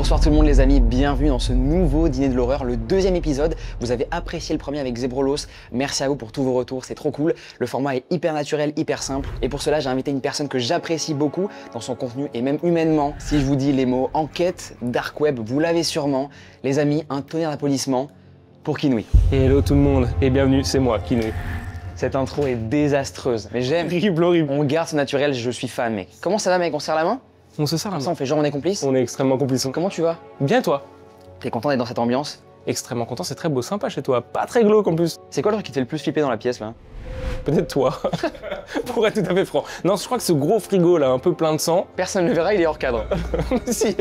Bonsoir tout le monde les amis, bienvenue dans ce nouveau dîner de l'horreur, le deuxième épisode. Vous avez apprécié le premier avec Zebrolos, merci à vous pour tous vos retours, c'est trop cool. Le format est hyper naturel, hyper simple. Et pour cela j'ai invité une personne que j'apprécie beaucoup dans son contenu et même humainement. Si je vous dis les mots enquête, dark web, vous l'avez sûrement. Les amis, un tonnerre d'applaudissements pour Kinoui. Hello tout le monde et bienvenue, c'est moi, Kinoui. Cette intro est désastreuse, mais j'aime. Horrible. On garde ce naturel, je suis fan mec. Comment ça va mec, on se serre la main? On se serre la Comme main. ça on fait genre on est complices? On est extrêmement complices. Comment tu vas? Bien toi? T'es content d'être dans cette ambiance? Extrêmement content, c'est très beau, sympa chez toi, pas très glauque en plus. C'est quoi le truc qui te fait le plus flipper dans la pièce là? Peut-être toi, pour être tout à fait franc. Non, je crois que ce gros frigo là, un peu plein de sang. Personne ne le verra, il est hors cadre. Si.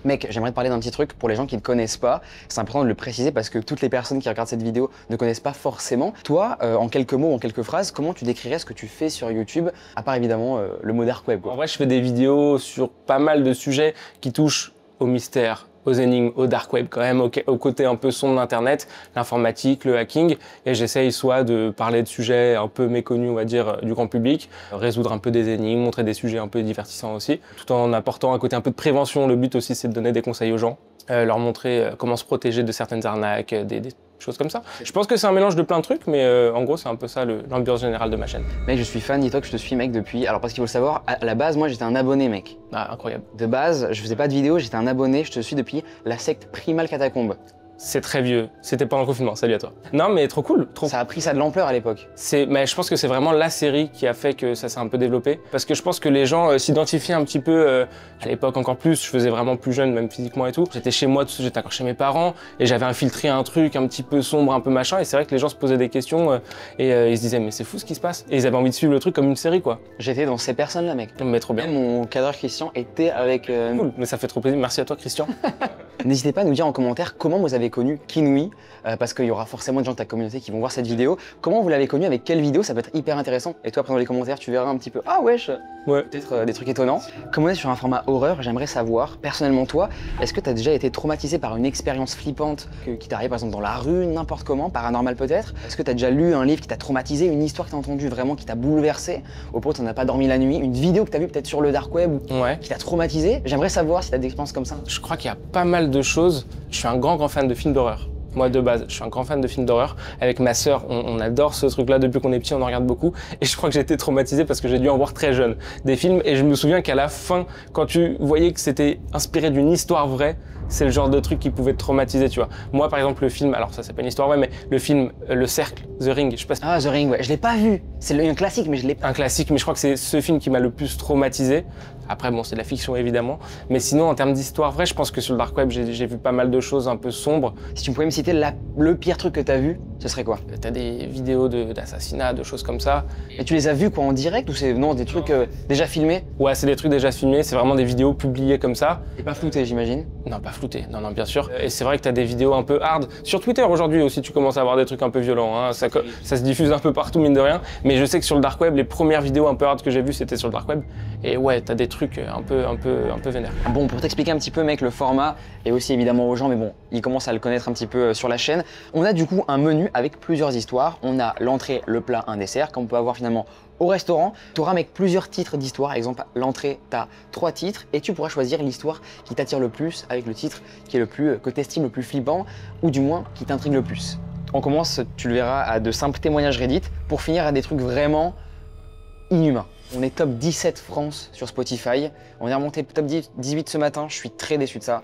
Mec, j'aimerais te parler d'un petit truc pour les gens qui ne connaissent pas. C'est important de le préciser parce que toutes les personnes qui regardent cette vidéo ne connaissent pas forcément. Toi, en quelques mots, en quelques phrases, comment tu décrirais ce que tu fais sur YouTube, à part évidemment le mot dark web quoi. En vrai, je fais des vidéos sur pas mal de sujets qui touchent au mystère, aux énigmes, au dark web quand même, au côté un peu sombre d'internet, l'informatique, le hacking, et j'essaye soit de parler de sujets un peu méconnus, on va dire, du grand public, résoudre un peu des énigmes, montrer des sujets un peu divertissants aussi, tout en apportant un côté un peu de prévention. Le but aussi, c'est de donner des conseils aux gens, leur montrer comment se protéger de certaines arnaques, des choses comme ça. Je pense que c'est un mélange de plein de trucs, mais en gros, c'est un peu ça l'ambiance générale de ma chaîne. Mec, je suis fan, dis-toi que je te suis mec depuis... Alors parce qu'il faut le savoir, à la base, moi j'étais un abonné mec. Ah, incroyable. De base, je faisais pas de vidéos, j'étais un abonné, je te suis depuis la secte Primal Catacombe. C'est très vieux. C'était pendant le confinement. Salut à toi. Non, mais trop cool. Trop. Ça a pris ça de l'ampleur à l'époque. Mais je pense que c'est vraiment la série qui a fait que ça s'est un peu développé. Parce que je pense que les gens s'identifiaient un petit peu, à l'époque encore plus, je faisais vraiment plus jeune, même physiquement et tout. J'étais chez moi, j'étais encore chez mes parents, et j'avais infiltré un truc un petit peu sombre, un peu machin, et c'est vrai que les gens se posaient des questions, et ils se disaient, mais c'est fou ce qui se passe. Et ils avaient envie de suivre le truc comme une série, quoi. J'étais dans ces personnes-là, mec. Mais trop bien. Même mon cadreur Christian était avec... Cool, mais ça fait trop plaisir. Merci à toi, Christian. N'hésitez pas à nous dire en commentaire comment vous avez connu Kinoui, parce qu'il y aura forcément des gens de ta communauté qui vont voir cette vidéo. Comment vous l'avez connu, avec quelle vidéo, ça peut être hyper intéressant. Et toi, après dans les commentaires, tu verras un petit peu, ah wesh, Ouais. peut-être des trucs étonnants. Comme on est sur un format horreur, j'aimerais savoir, personnellement toi, est-ce que tu as déjà été traumatisé par une expérience flippante qui t'arrive par exemple dans la rue, n'importe comment, paranormal peut-être? Est-ce que tu as déjà lu un livre qui t'a traumatisé, une histoire que tu as entendue vraiment qui t'a bouleversé, au point où tu n'as pas dormi la nuit, une vidéo que tu as vue peut-être sur le dark web Ouais. qui t'a traumatisé? J'aimerais savoir si tu as des expériences comme ça. Je crois qu'il y a pas mal de choses. Je suis un grand fan de films d'horreur. Moi, de base, je suis un grand fan de films d'horreur. Avec ma sœur, on adore ce truc-là. Depuis qu'on est petit, on en regarde beaucoup. Et je crois que j'ai été traumatisé parce que j'ai dû en voir très jeune des films. Et je me souviens qu'à la fin, quand tu voyais que c'était inspiré d'une histoire vraie, c'est le genre de truc qui pouvait te traumatiser, tu vois. Moi, par exemple, le film, alors ça, c'est pas une histoire vraie, mais le film Le Cercle, The Ring, je sais pas si... Ah, The Ring, ouais, je l'ai pas vu. C'est un classique, mais je l'ai pas. Un classique, mais je crois que c'est ce film qui m'a le plus traumatisé. Après, bon, c'est de la fiction, évidemment. Mais sinon, en termes d'histoire vraie, je pense que sur le dark web, j'ai vu pas mal de choses un peu sombres. Si tu pouvais me citer le pire truc que t'as vu, ce serait quoi? T'as des vidéos d'assassinats, de choses comme ça. Et tu les as vus quoi en direct ou c'est non des trucs déjà filmés? Ouais, c'est des trucs déjà filmés, c'est vraiment des vidéos publiées comme ça. Et pas floutés, j'imagine? Non, pas floutés, non, bien sûr. Et c'est vrai que t'as des vidéos un peu hard. Sur Twitter aujourd'hui aussi, tu commences à avoir des trucs un peu violents. Hein. Ça se diffuse un peu partout, mine de rien. Mais je sais que sur le dark web, les premières vidéos un peu hard que j'ai vues, c'était sur le dark web. Et ouais, t'as des trucs un peu vénères. Bon, pour t'expliquer un petit peu, mec, le format, et aussi évidemment aux gens, mais bon, ils commencent à le connaître un petit peu sur la chaîne. On a du coup un menu avec plusieurs histoires. On a l'entrée, le plat, un dessert, comme on peut avoir finalement au restaurant. Tu auras avec plusieurs titres d'histoire. Par exemple, l'entrée, tu as 3 titres et tu pourras choisir l'histoire qui t'attire le plus avec le titre qui est le plus, que tu estimes le plus flippant ou du moins qui t'intrigue le plus. On commence, tu le verras, à de simples témoignages Reddit pour finir à des trucs vraiment inhumains. On est top 17 France sur Spotify. On est remonté top 18 ce matin. Je suis très déçu de ça.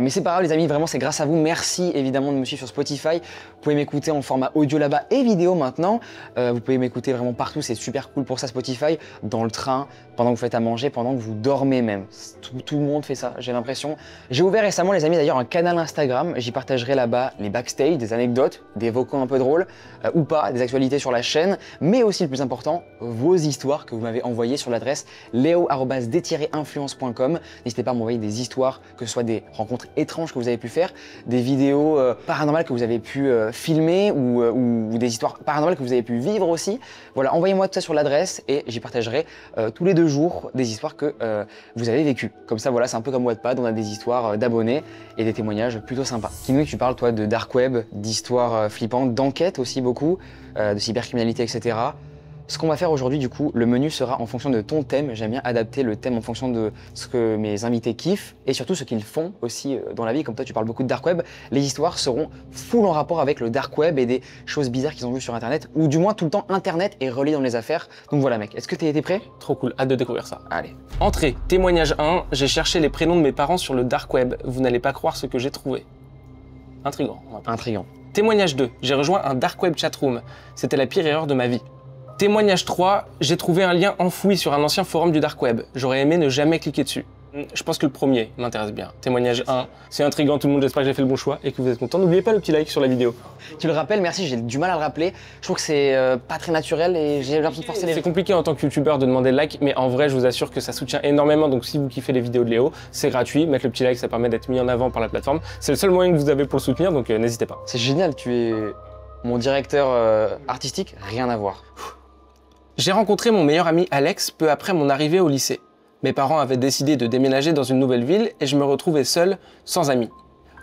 Mais c'est pas grave les amis, vraiment c'est grâce à vous. Merci évidemment de me suivre sur Spotify. Vous pouvez m'écouter en format audio là-bas et vidéo maintenant. Vous pouvez m'écouter vraiment partout, c'est super cool pour ça Spotify. Dans le train, pendant que vous faites à manger, pendant que vous dormez même. Tout le monde fait ça, j'ai l'impression. J'ai ouvert récemment les amis d'ailleurs un canal Instagram. J'y partagerai là-bas les backstage, des anecdotes, des vocaux un peu drôles ou pas, des actualités sur la chaîne. Mais aussi le plus important, vos histoires que vous m'avez envoyées sur l'adresse leo@d-influence.com. N'hésitez pas à m'envoyer des histoires, que ce soit des rencontres étranges que vous avez pu faire, des vidéos paranormales que vous avez pu filmer ou des histoires paranormales que vous avez pu vivre aussi. Voilà, envoyez-moi tout ça sur l'adresse et j'y partagerai tous les 2 jours des histoires que vous avez vécues. Comme ça, voilà, c'est un peu comme Wattpad, on a des histoires d'abonnés et des témoignages plutôt sympas. Kinoui, tu parles toi de dark web, d'histoires flippantes, d'enquêtes aussi beaucoup, de cybercriminalité, etc. Ce qu'on va faire aujourd'hui, du coup, le menu sera en fonction de ton thème. J'aime bien adapter le thème en fonction de ce que mes invités kiffent et surtout ce qu'ils font aussi dans la vie. Comme toi, tu parles beaucoup de dark web. Les histoires seront full en rapport avec le dark web et des choses bizarres qu'ils ont vues sur Internet, ou du moins tout le temps Internet est relié dans les affaires. Donc voilà, mec, est-ce que t'es prêt? Trop cool, hâte de découvrir ça. Allez. Entrée, témoignage 1, j'ai cherché les prénoms de mes parents sur le dark web. Vous n'allez pas croire ce que j'ai trouvé. Intriguant. Intriguant. Témoignage 2, j'ai rejoint un dark web chatroom. C'était la pire erreur de ma vie. Témoignage 3, j'ai trouvé un lien enfoui sur un ancien forum du dark web. J'aurais aimé ne jamais cliquer dessus. Je pense que le premier m'intéresse bien. Témoignage 1, c'est intriguant tout le monde, j'espère que j'ai fait le bon choix et que vous êtes content. N'oubliez pas le petit like sur la vidéo. Tu le rappelles, merci, j'ai du mal à le rappeler. Je trouve que c'est pas très naturel et j'ai l'impression de forcer les... C'est compliqué en tant que youtubeur de demander le like, mais en vrai, je vous assure que ça soutient énormément. Donc si vous kiffez les vidéos de Léo, c'est gratuit. Mettre le petit like, ça permet d'être mis en avant par la plateforme. C'est le seul moyen que vous avez pour le soutenir, donc n'hésitez pas. C'est génial, tu es mon directeur artistique, rien à voir. J'ai rencontré mon meilleur ami Alex peu après mon arrivée au lycée. Mes parents avaient décidé de déménager dans une nouvelle ville et je me retrouvais seul, sans amis.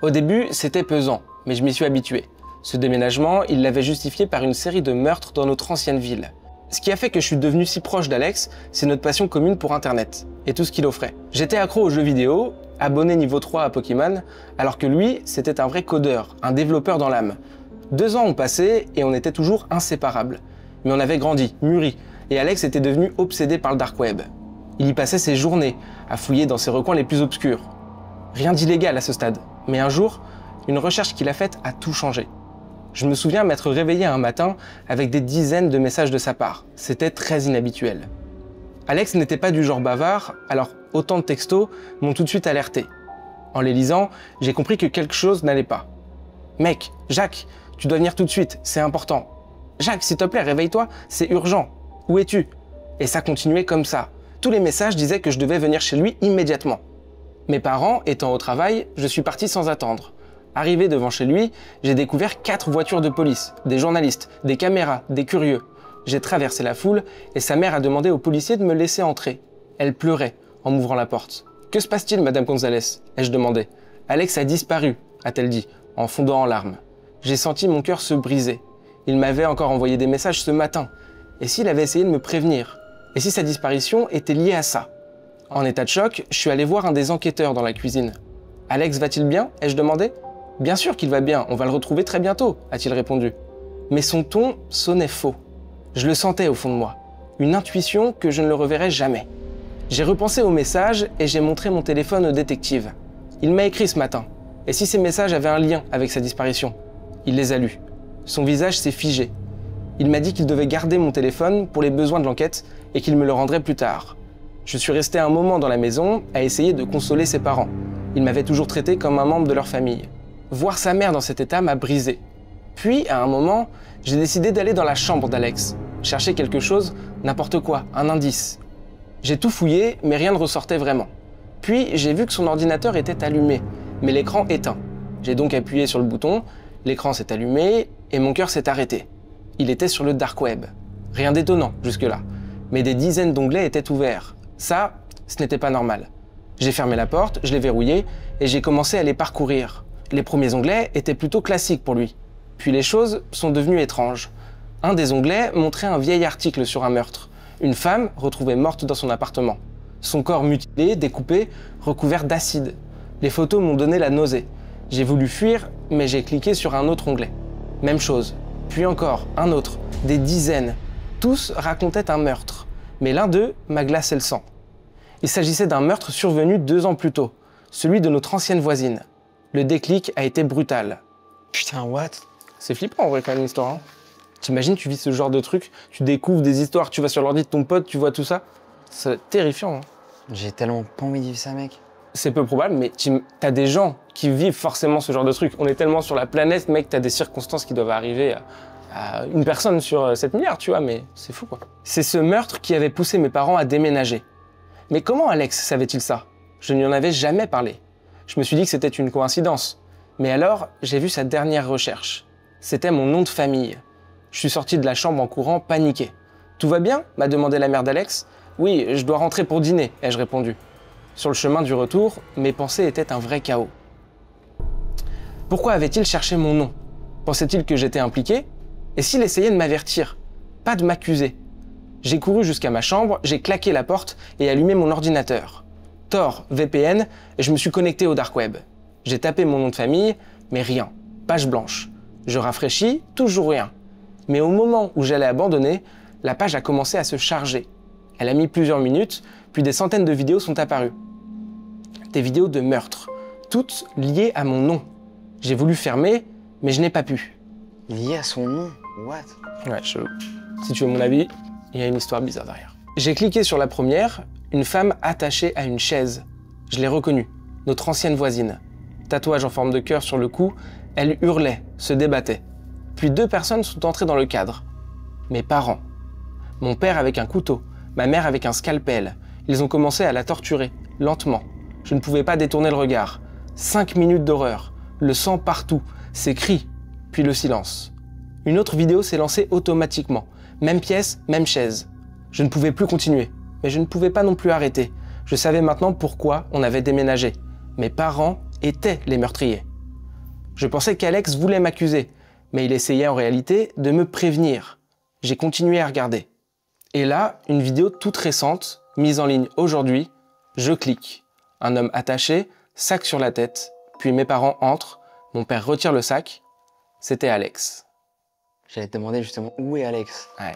Au début, c'était pesant, mais je m'y suis habitué. Ce déménagement, il l'avait justifié par une série de meurtres dans notre ancienne ville. Ce qui a fait que je suis devenu si proche d'Alex, c'est notre passion commune pour Internet et tout ce qu'il offrait. J'étais accro aux jeux vidéo, abonné niveau 3 à Pokémon, alors que lui, c'était un vrai codeur, un développeur dans l'âme. 2 ans ont passé et on était toujours inséparables. Mais on avait grandi, mûri, et Alex était devenu obsédé par le dark web. Il y passait ses journées, à fouiller dans ses recoins les plus obscurs. Rien d'illégal à ce stade, mais un jour, une recherche qu'il a faite a tout changé. Je me souviens m'être réveillé un matin avec des dizaines de messages de sa part. C'était très inhabituel. Alex n'était pas du genre bavard, alors autant de textos m'ont tout de suite alerté. En les lisant, j'ai compris que quelque chose n'allait pas. « Mec, Jacques, tu dois venir tout de suite, c'est important. Jacques, s'il te plaît, réveille-toi, c'est urgent. Où es-tu » Et ça continuait comme ça. Tous les messages disaient que je devais venir chez lui immédiatement. Mes parents étant au travail, je suis parti sans attendre. Arrivé devant chez lui, j'ai découvert 4 voitures de police, des journalistes, des caméras, des curieux. J'ai traversé la foule et sa mère a demandé aux policiers de me laisser entrer. Elle pleurait en m'ouvrant la porte. « Que se passe-t-il, Madame Gonzalez ?» ai-je demandé. « Alex a disparu », a-t-elle dit, en fondant en larmes. J'ai senti mon cœur se briser. Il m'avait encore envoyé des messages ce matin. Et s'il avait essayé de me prévenir? Et si sa disparition était liée à ça? En état de choc, je suis allé voir un des enquêteurs dans la cuisine. « Alex va-t-il bien ?» ai-je demandé. « Bien sûr qu'il va bien, on va le retrouver très bientôt », a-t-il répondu. Mais son ton sonnait faux. Je le sentais au fond de moi. Une intuition que je ne le reverrai jamais. J'ai repensé au message et j'ai montré mon téléphone au détective. Il m'a écrit ce matin. Et si ces messages avaient un lien avec sa disparition? Il les a lus. Son visage s'est figé. Il m'a dit qu'il devait garder mon téléphone pour les besoins de l'enquête et qu'il me le rendrait plus tard. Je suis resté un moment dans la maison à essayer de consoler ses parents. Ils m'avaient toujours traité comme un membre de leur famille. Voir sa mère dans cet état m'a brisé. Puis, à un moment, j'ai décidé d'aller dans la chambre d'Alex, chercher quelque chose, n'importe quoi, un indice. J'ai tout fouillé, mais rien ne ressortait vraiment. Puis, j'ai vu que son ordinateur était allumé, mais l'écran éteint. J'ai donc appuyé sur le bouton, l'écran s'est allumé et mon cœur s'est arrêté. Il était sur le dark web. Rien d'étonnant jusque-là, mais des dizaines d'onglets étaient ouverts. Ça, ce n'était pas normal. J'ai fermé la porte, je l'ai verrouillée et j'ai commencé à les parcourir. Les premiers onglets étaient plutôt classiques pour lui. Puis les choses sont devenues étranges. Un des onglets montrait un vieil article sur un meurtre. Une femme retrouvée morte dans son appartement. Son corps mutilé, découpé, recouvert d'acide. Les photos m'ont donné la nausée. J'ai voulu fuir, mais j'ai cliqué sur un autre onglet. Même chose. Puis encore, un autre. Des dizaines. Tous racontaient un meurtre. Mais l'un d'eux m'a glacé le sang. Il s'agissait d'un meurtre survenu 2 ans plus tôt. Celui de notre ancienne voisine. Le déclic a été brutal. Putain, what? C'est flippant en vrai quand même l'histoire. Hein. T'imagines, tu vis ce genre de truc, tu découvres des histoires, tu vas sur l'ordi de ton pote, tu vois tout ça. C'est terrifiant. Hein. J'ai tellement pas envie de vivre ça, mec. C'est peu probable, mais t'as des gens qui vivent forcément ce genre de truc. On est tellement sur la planète, mec, t'as des circonstances qui doivent arriver à une personne sur 7 milliards, tu vois, mais c'est fou quoi. C'est ce meurtre qui avait poussé mes parents à déménager. Mais comment Alex savait-il ça? Je ne lui en avais jamais parlé. Je me suis dit que c'était une coïncidence. Mais alors, j'ai vu sa dernière recherche. C'était mon nom de famille. Je suis sorti de la chambre en courant, paniqué. « Tout va bien ?» m'a demandé la mère d'Alex. « Oui, je dois rentrer pour dîner », ai-je répondu. Sur le chemin du retour, mes pensées étaient un vrai chaos. Pourquoi avait-il cherché mon nom? Pensait-il que j'étais impliqué? Et s'il essayait de m'avertir? Pas de m'accuser. J'ai couru jusqu'à ma chambre, j'ai claqué la porte et allumé mon ordinateur. Tor, VPN, et je me suis connecté au dark web. J'ai tapé mon nom de famille, mais rien. Page blanche. Je rafraîchis, toujours rien. Mais au moment où j'allais abandonner, la page a commencé à se charger. Elle a mis plusieurs minutes, puis des centaines de vidéos sont apparues. Des vidéos de meurtre, toutes liées à mon nom. J'ai voulu fermer, mais je n'ai pas pu. Lié à son nom? What? Ouais, chelou. Si tu veux mon avis, il y a une histoire bizarre derrière. J'ai cliqué sur la première, une femme attachée à une chaise. Je l'ai reconnue, notre ancienne voisine. Tatouage en forme de cœur sur le cou, elle hurlait, se débattait. Puis 2 personnes sont entrées dans le cadre. Mes parents. Mon père avec un couteau, ma mère avec un scalpel. Ils ont commencé à la torturer, lentement. Je ne pouvais pas détourner le regard. 5 minutes d'horreur, le sang partout, ces cris, puis le silence. Une autre vidéo s'est lancée automatiquement. Même pièce, même chaise. Je ne pouvais plus continuer, mais je ne pouvais pas non plus arrêter. Je savais maintenant pourquoi on avait déménagé. Mes parents étaient les meurtriers. Je pensais qu'Alex voulait m'accuser, mais il essayait en réalité de me prévenir. J'ai continué à regarder. Et là, une vidéo toute récente, mise en ligne aujourd'hui, je clique. Un homme attaché, sac sur la tête, puis mes parents entrent, mon père retire le sac. C'était Alex. J'allais te demander justement où est Alex. Ouais.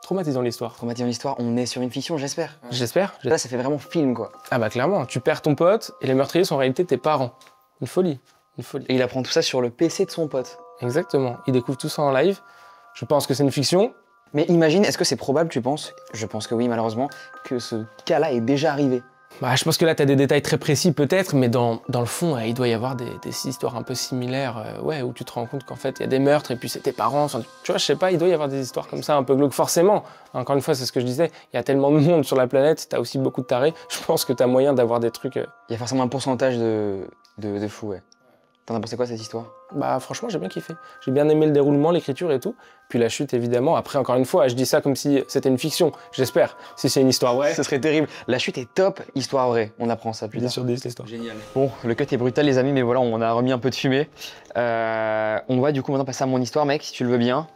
Traumatisant l'histoire. Traumatisant l'histoire, on est sur une fiction, j'espère. J'espère. Là, ça fait vraiment film, quoi. Ah bah clairement, tu perds ton pote et les meurtriers sont en réalité tes parents. Une folie, une folie. Et il apprend tout ça sur le PC de son pote. Exactement, il découvre tout ça en live. Je pense que c'est une fiction. Mais imagine, est-ce que c'est probable, tu penses? Je pense que oui, malheureusement, que ce cas-là est déjà arrivé. Bah, je pense que là, tu as des détails très précis peut-être, mais dans le fond, il doit y avoir des histoires un peu similaires, ouais, où tu te rends compte qu'en fait, il y a des meurtres et puis c'est tes parents. Enfin, tu vois, je sais pas, il doit y avoir des histoires comme ça un peu glauques. Forcément, encore une fois, c'est ce que je disais, il y a tellement de monde sur la planète, tu as aussi beaucoup de tarés. Je pense que tu as moyen d'avoir des trucs... Il y a forcément un pourcentage de fous, ouais. T'en as pensé quoi, cette histoire? Bah franchement, j'ai bien kiffé. J'ai bien aimé le déroulement, l'écriture et tout. Puis la chute, évidemment. Après, encore une fois, je dis ça comme si c'était une fiction. J'espère. Si c'est une histoire vraie. Ce serait terrible. La chute est top, histoire vraie. On apprend ça plus tard. 10 sur 10, l'histoire. Génial. Bon, le cut est brutal, les amis, mais voilà, on a remis un peu de fumée. On va du coup maintenant passer à mon histoire, mec, si tu le veux bien.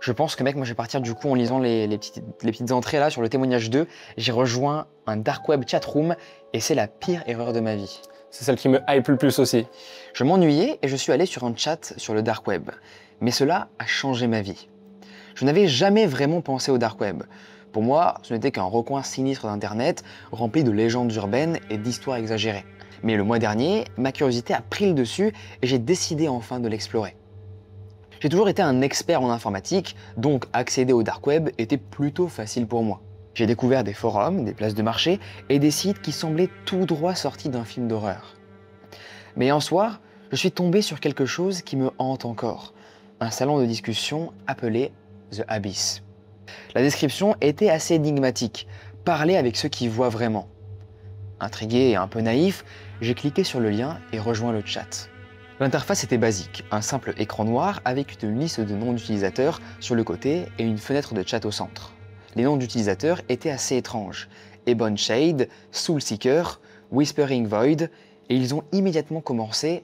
Je pense que, mec, moi, je vais partir du coup en lisant les petites entrées là sur le témoignage 2. J'ai rejoint un dark web chatroom et c'est la pire erreur de ma vie. C'est celle qui me hype le plus aussi. Je m'ennuyais et je suis allé sur un chat sur le dark web. Mais cela a changé ma vie. Je n'avais jamais vraiment pensé au dark web. Pour moi, ce n'était qu'un recoin sinistre d'internet, rempli de légendes urbaines et d'histoires exagérées. Mais le mois dernier, ma curiosité a pris le dessus et j'ai décidé enfin de l'explorer. J'ai toujours été un expert en informatique, donc accéder au dark web était plutôt facile pour moi. J'ai découvert des forums, des places de marché et des sites qui semblaient tout droit sortis d'un film d'horreur. Mais un soir, je suis tombé sur quelque chose qui me hante encore. Un salon de discussion appelé The Abyss. La description était assez énigmatique. Parler avec ceux qui voient vraiment. Intrigué et un peu naïf, j'ai cliqué sur le lien et rejoint le chat. L'interface était basique, un simple écran noir avec une liste de noms d'utilisateurs sur le côté et une fenêtre de chat au centre. Les noms d'utilisateurs étaient assez étranges. Ebon Shade, Soulseeker, Whispering Void, et ils ont immédiatement commencé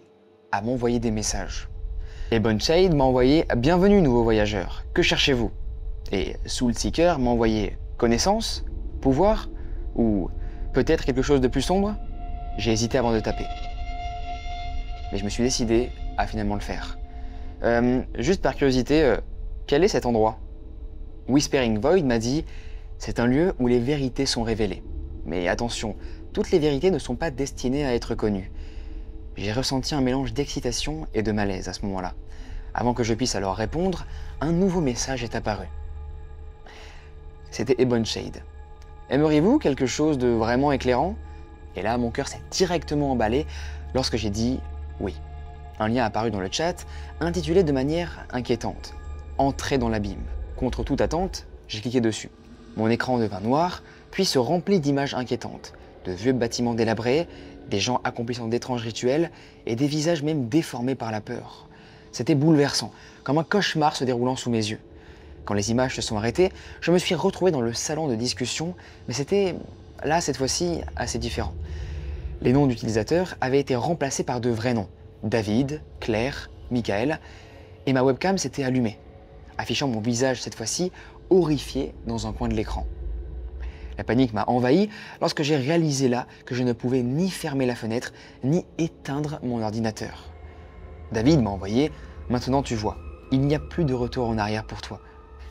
à m'envoyer des messages. Ebon Shade m'a envoyé « Bienvenue nouveaux voyageurs, que cherchez-vous » Et Soulseeker m'a envoyé « Connaissance ? Pouvoir ? Ou peut-être quelque chose de plus sombre ?» J'ai hésité avant de taper. Mais je me suis décidé à finalement le faire. Juste par curiosité, quel est cet endroit ? Whispering Void m'a dit « C'est un lieu où les vérités sont révélées. Mais attention, toutes les vérités ne sont pas destinées à être connues. » J'ai ressenti un mélange d'excitation et de malaise à ce moment-là. Avant que je puisse alors répondre, un nouveau message est apparu. C'était Ebon Shade. « Aimeriez-vous quelque chose de vraiment éclairant ?» Et là, mon cœur s'est directement emballé lorsque j'ai dit « oui ». Un lien apparu dans le chat, intitulé de manière inquiétante « Entrez dans l'abîme ». Contre toute attente, j'ai cliqué dessus. Mon écran devint noir, puis se remplit d'images inquiétantes, de vieux bâtiments délabrés, des gens accomplissant d'étranges rituels et des visages même déformés par la peur. C'était bouleversant, comme un cauchemar se déroulant sous mes yeux. Quand les images se sont arrêtées, je me suis retrouvé dans le salon de discussion, mais c'était, là, cette fois-ci, assez différent. Les noms d'utilisateurs avaient été remplacés par de vrais noms. David, Claire, Michael, et ma webcam s'était allumée, affichant mon visage cette fois-ci horrifié dans un coin de l'écran. La panique m'a envahi lorsque j'ai réalisé là que je ne pouvais ni fermer la fenêtre, ni éteindre mon ordinateur. David m'a envoyé « Maintenant tu vois, il n'y a plus de retour en arrière pour toi ».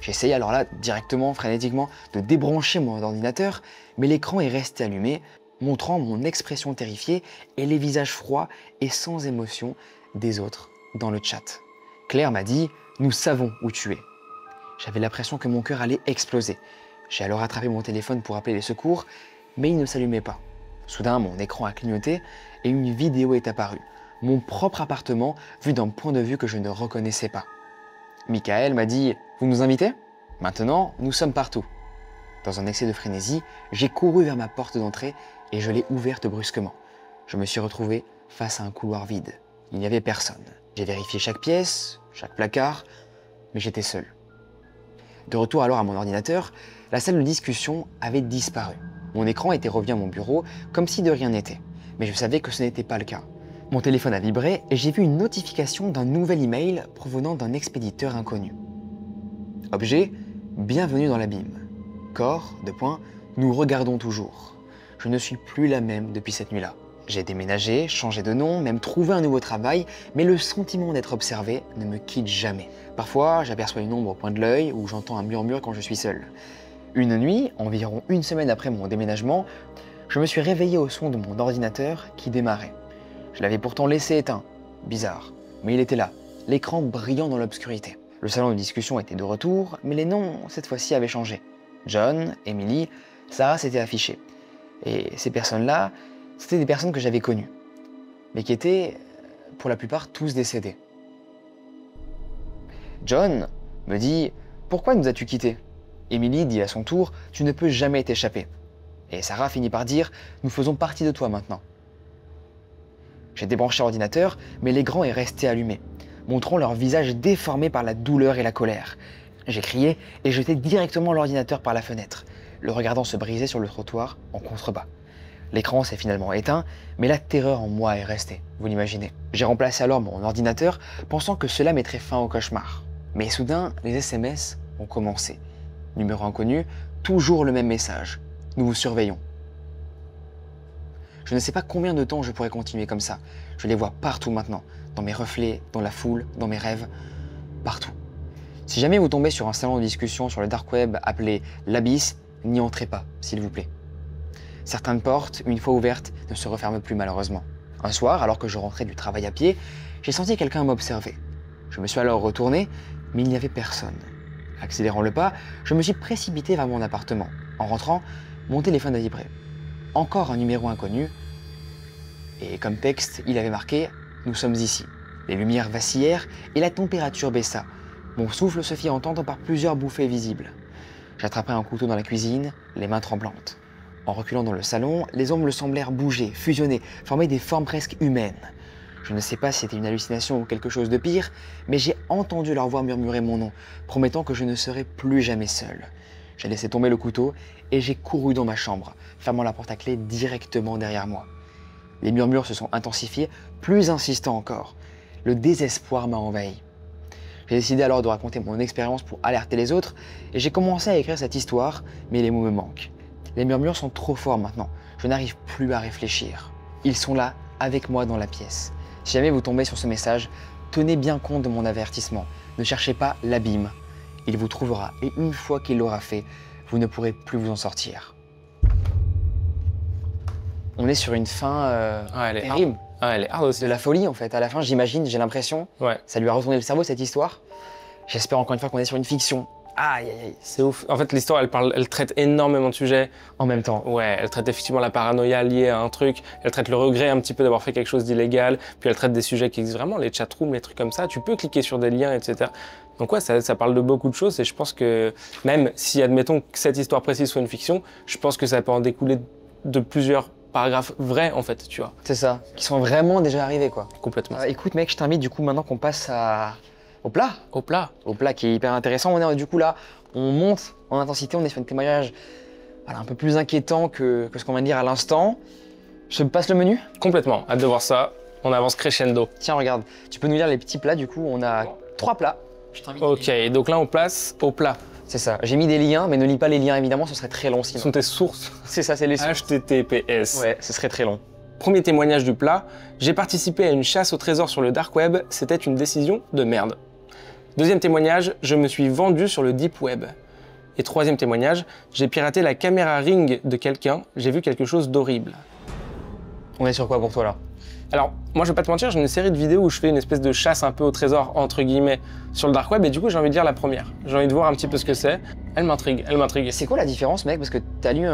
J'essaye alors là, directement, frénétiquement, de débrancher mon ordinateur, mais l'écran est resté allumé, montrant mon expression terrifiée et les visages froids et sans émotion des autres dans le chat. Claire m'a dit « Nous savons où tu es ». J'avais l'impression que mon cœur allait exploser. J'ai alors attrapé mon téléphone pour appeler les secours, mais il ne s'allumait pas. Soudain, mon écran a clignoté et une vidéo est apparue. Mon propre appartement vu d'un point de vue que je ne reconnaissais pas. Michael m'a dit « Vous nous invitez ? Maintenant, nous sommes partout ». Dans un excès de frénésie, j'ai couru vers ma porte d'entrée et je l'ai ouverte brusquement. Je me suis retrouvé face à un couloir vide. Il n'y avait personne. J'ai vérifié chaque pièce, chaque placard, mais j'étais seul. De retour alors à mon ordinateur, la salle de discussion avait disparu. Mon écran était revenu à mon bureau comme si de rien n'était. Mais je savais que ce n'était pas le cas. Mon téléphone a vibré et j'ai vu une notification d'un nouvel email provenant d'un expéditeur inconnu. Objet, bienvenue dans l'abîme. Corps, nous regardons toujours. Je ne suis plus la même depuis cette nuit-là. J'ai déménagé, changé de nom, même trouvé un nouveau travail, mais le sentiment d'être observé ne me quitte jamais. Parfois, j'aperçois une ombre au coin de l'œil ou j'entends un murmure quand je suis seul. Une nuit, environ une semaine après mon déménagement, je me suis réveillé au son de mon ordinateur qui démarrait. Je l'avais pourtant laissé éteint. Bizarre. Mais il était là, l'écran brillant dans l'obscurité. Le salon de discussion était de retour, mais les noms, cette fois-ci, avaient changé. John, Emily, Sarah s'étaient affichés. Et ces personnes-là, c'était des personnes que j'avais connues, mais qui étaient, pour la plupart, tous décédés. John me dit « Pourquoi nous as-tu quittés ?» Emily dit à son tour « Tu ne peux jamais t'échapper ». Et Sarah finit par dire « Nous faisons partie de toi maintenant ». J'ai débranché l'ordinateur, mais l'écran est resté allumé, montrant leur visage déformé par la douleur et la colère. J'ai crié et jeté directement l'ordinateur par la fenêtre, le regardant se briser sur le trottoir en contrebas. L'écran s'est finalement éteint, mais la terreur en moi est restée, vous l'imaginez. J'ai remplacé alors mon ordinateur, pensant que cela mettrait fin au cauchemar. Mais soudain, les SMS ont commencé. Numéro inconnu, toujours le même message. Nous vous surveillons. Je ne sais pas combien de temps je pourrais continuer comme ça. Je les vois partout maintenant, dans mes reflets, dans la foule, dans mes rêves, partout. Si jamais vous tombez sur un salon de discussion sur le dark web appelé l'Abysse, n'y entrez pas, s'il vous plaît. Certaines portes, une fois ouvertes, ne se referment plus malheureusement. Un soir, alors que je rentrais du travail à pied, j'ai senti quelqu'un m'observer. Je me suis alors retourné, mais il n'y avait personne. Accélérant le pas, je me suis précipité vers mon appartement. En rentrant, mon téléphone a vibré. Encore un numéro inconnu, et comme texte, il avait marqué « Nous sommes ici ». Les lumières vacillèrent et la température baissa. Mon souffle se fit entendre par plusieurs bouffées visibles. J'attrapai un couteau dans la cuisine, les mains tremblantes. En reculant dans le salon, les ombres semblèrent bouger, fusionner, former des formes presque humaines. Je ne sais pas si c'était une hallucination ou quelque chose de pire, mais j'ai entendu leur voix murmurer mon nom, promettant que je ne serais plus jamais seul. J'ai laissé tomber le couteau et j'ai couru dans ma chambre, fermant la porte à clé directement derrière moi. Les murmures se sont intensifiés, plus insistants encore. Le désespoir m'a envahi. J'ai décidé alors de raconter mon expérience pour alerter les autres et j'ai commencé à écrire cette histoire, mais les mots me manquent. Les murmures sont trop forts maintenant, je n'arrive plus à réfléchir. Ils sont là, avec moi dans la pièce. Si jamais vous tombez sur ce message, tenez bien compte de mon avertissement. Ne cherchez pas l'abîme. Il vous trouvera et une fois qu'il l'aura fait, vous ne pourrez plus vous en sortir. On est sur une fin terrible. Elle est hard aussi. De la folie en fait. À la fin, j'imagine, j'ai l'impression, ça lui a retourné le cerveau cette histoire. J'espère encore une fois qu'on est sur une fiction. Aïe, aïe, aïe. C'est ouf. En fait, l'histoire, elle traite énormément de sujets. En même temps. Ouais, elle traite effectivement la paranoïa liée à un truc. Elle traite le regret un petit peu d'avoir fait quelque chose d'illégal. Puis elle traite des sujets qui existent vraiment, les chatrooms, les trucs comme ça. Tu peux cliquer sur des liens, etc. Donc ouais, ça parle de beaucoup de choses. Et je pense que même si, admettons que cette histoire précise soit une fiction, je pense que ça peut en découler de plusieurs paragraphes vrais, en fait, tu vois. C'est ça. Qui sont vraiment déjà arrivés, quoi. Complètement. Écoute, mec, je t'invite du coup maintenant qu'on passe au plat. Au plat. Au plat qui est hyper intéressant. On est du coup là, on monte en intensité, on est sur un témoignage un peu plus inquiétant que ce qu'on vient de dire à l'instant. Je me passe le menu? Complètement, hâte de voir ça. On avance crescendo. Tiens, regarde, tu peux nous lire les petits plats du coup. On a 3 plats. Je t'invite. Ok, donc là on place au plat. C'est ça. J'ai mis des liens, mais ne lis pas les liens évidemment, ce serait très long Ce sinon. sont tes sources. C'est ça, c'est les sources. HTTPS. Ouais, ce serait très long. Premier témoignage du plat, j'ai participé à une chasse au trésor sur le dark web, c'était une décision de merde. Deuxième témoignage, je me suis vendu sur le deep web. Et troisième témoignage, j'ai piraté la caméra Ring de quelqu'un, j'ai vu quelque chose d'horrible. On est sur quoi pour toi là? Alors, moi je vais pas te mentir, j'ai une série de vidéos où je fais une espèce de chasse un peu au trésor, entre guillemets, sur le dark web, et du coup j'ai envie de lire la première. J'ai envie de voir un petit peu ce que c'est. Elle m'intrigue, elle m'intrigue. C'est quoi la différence, mec? Parce que t'as lu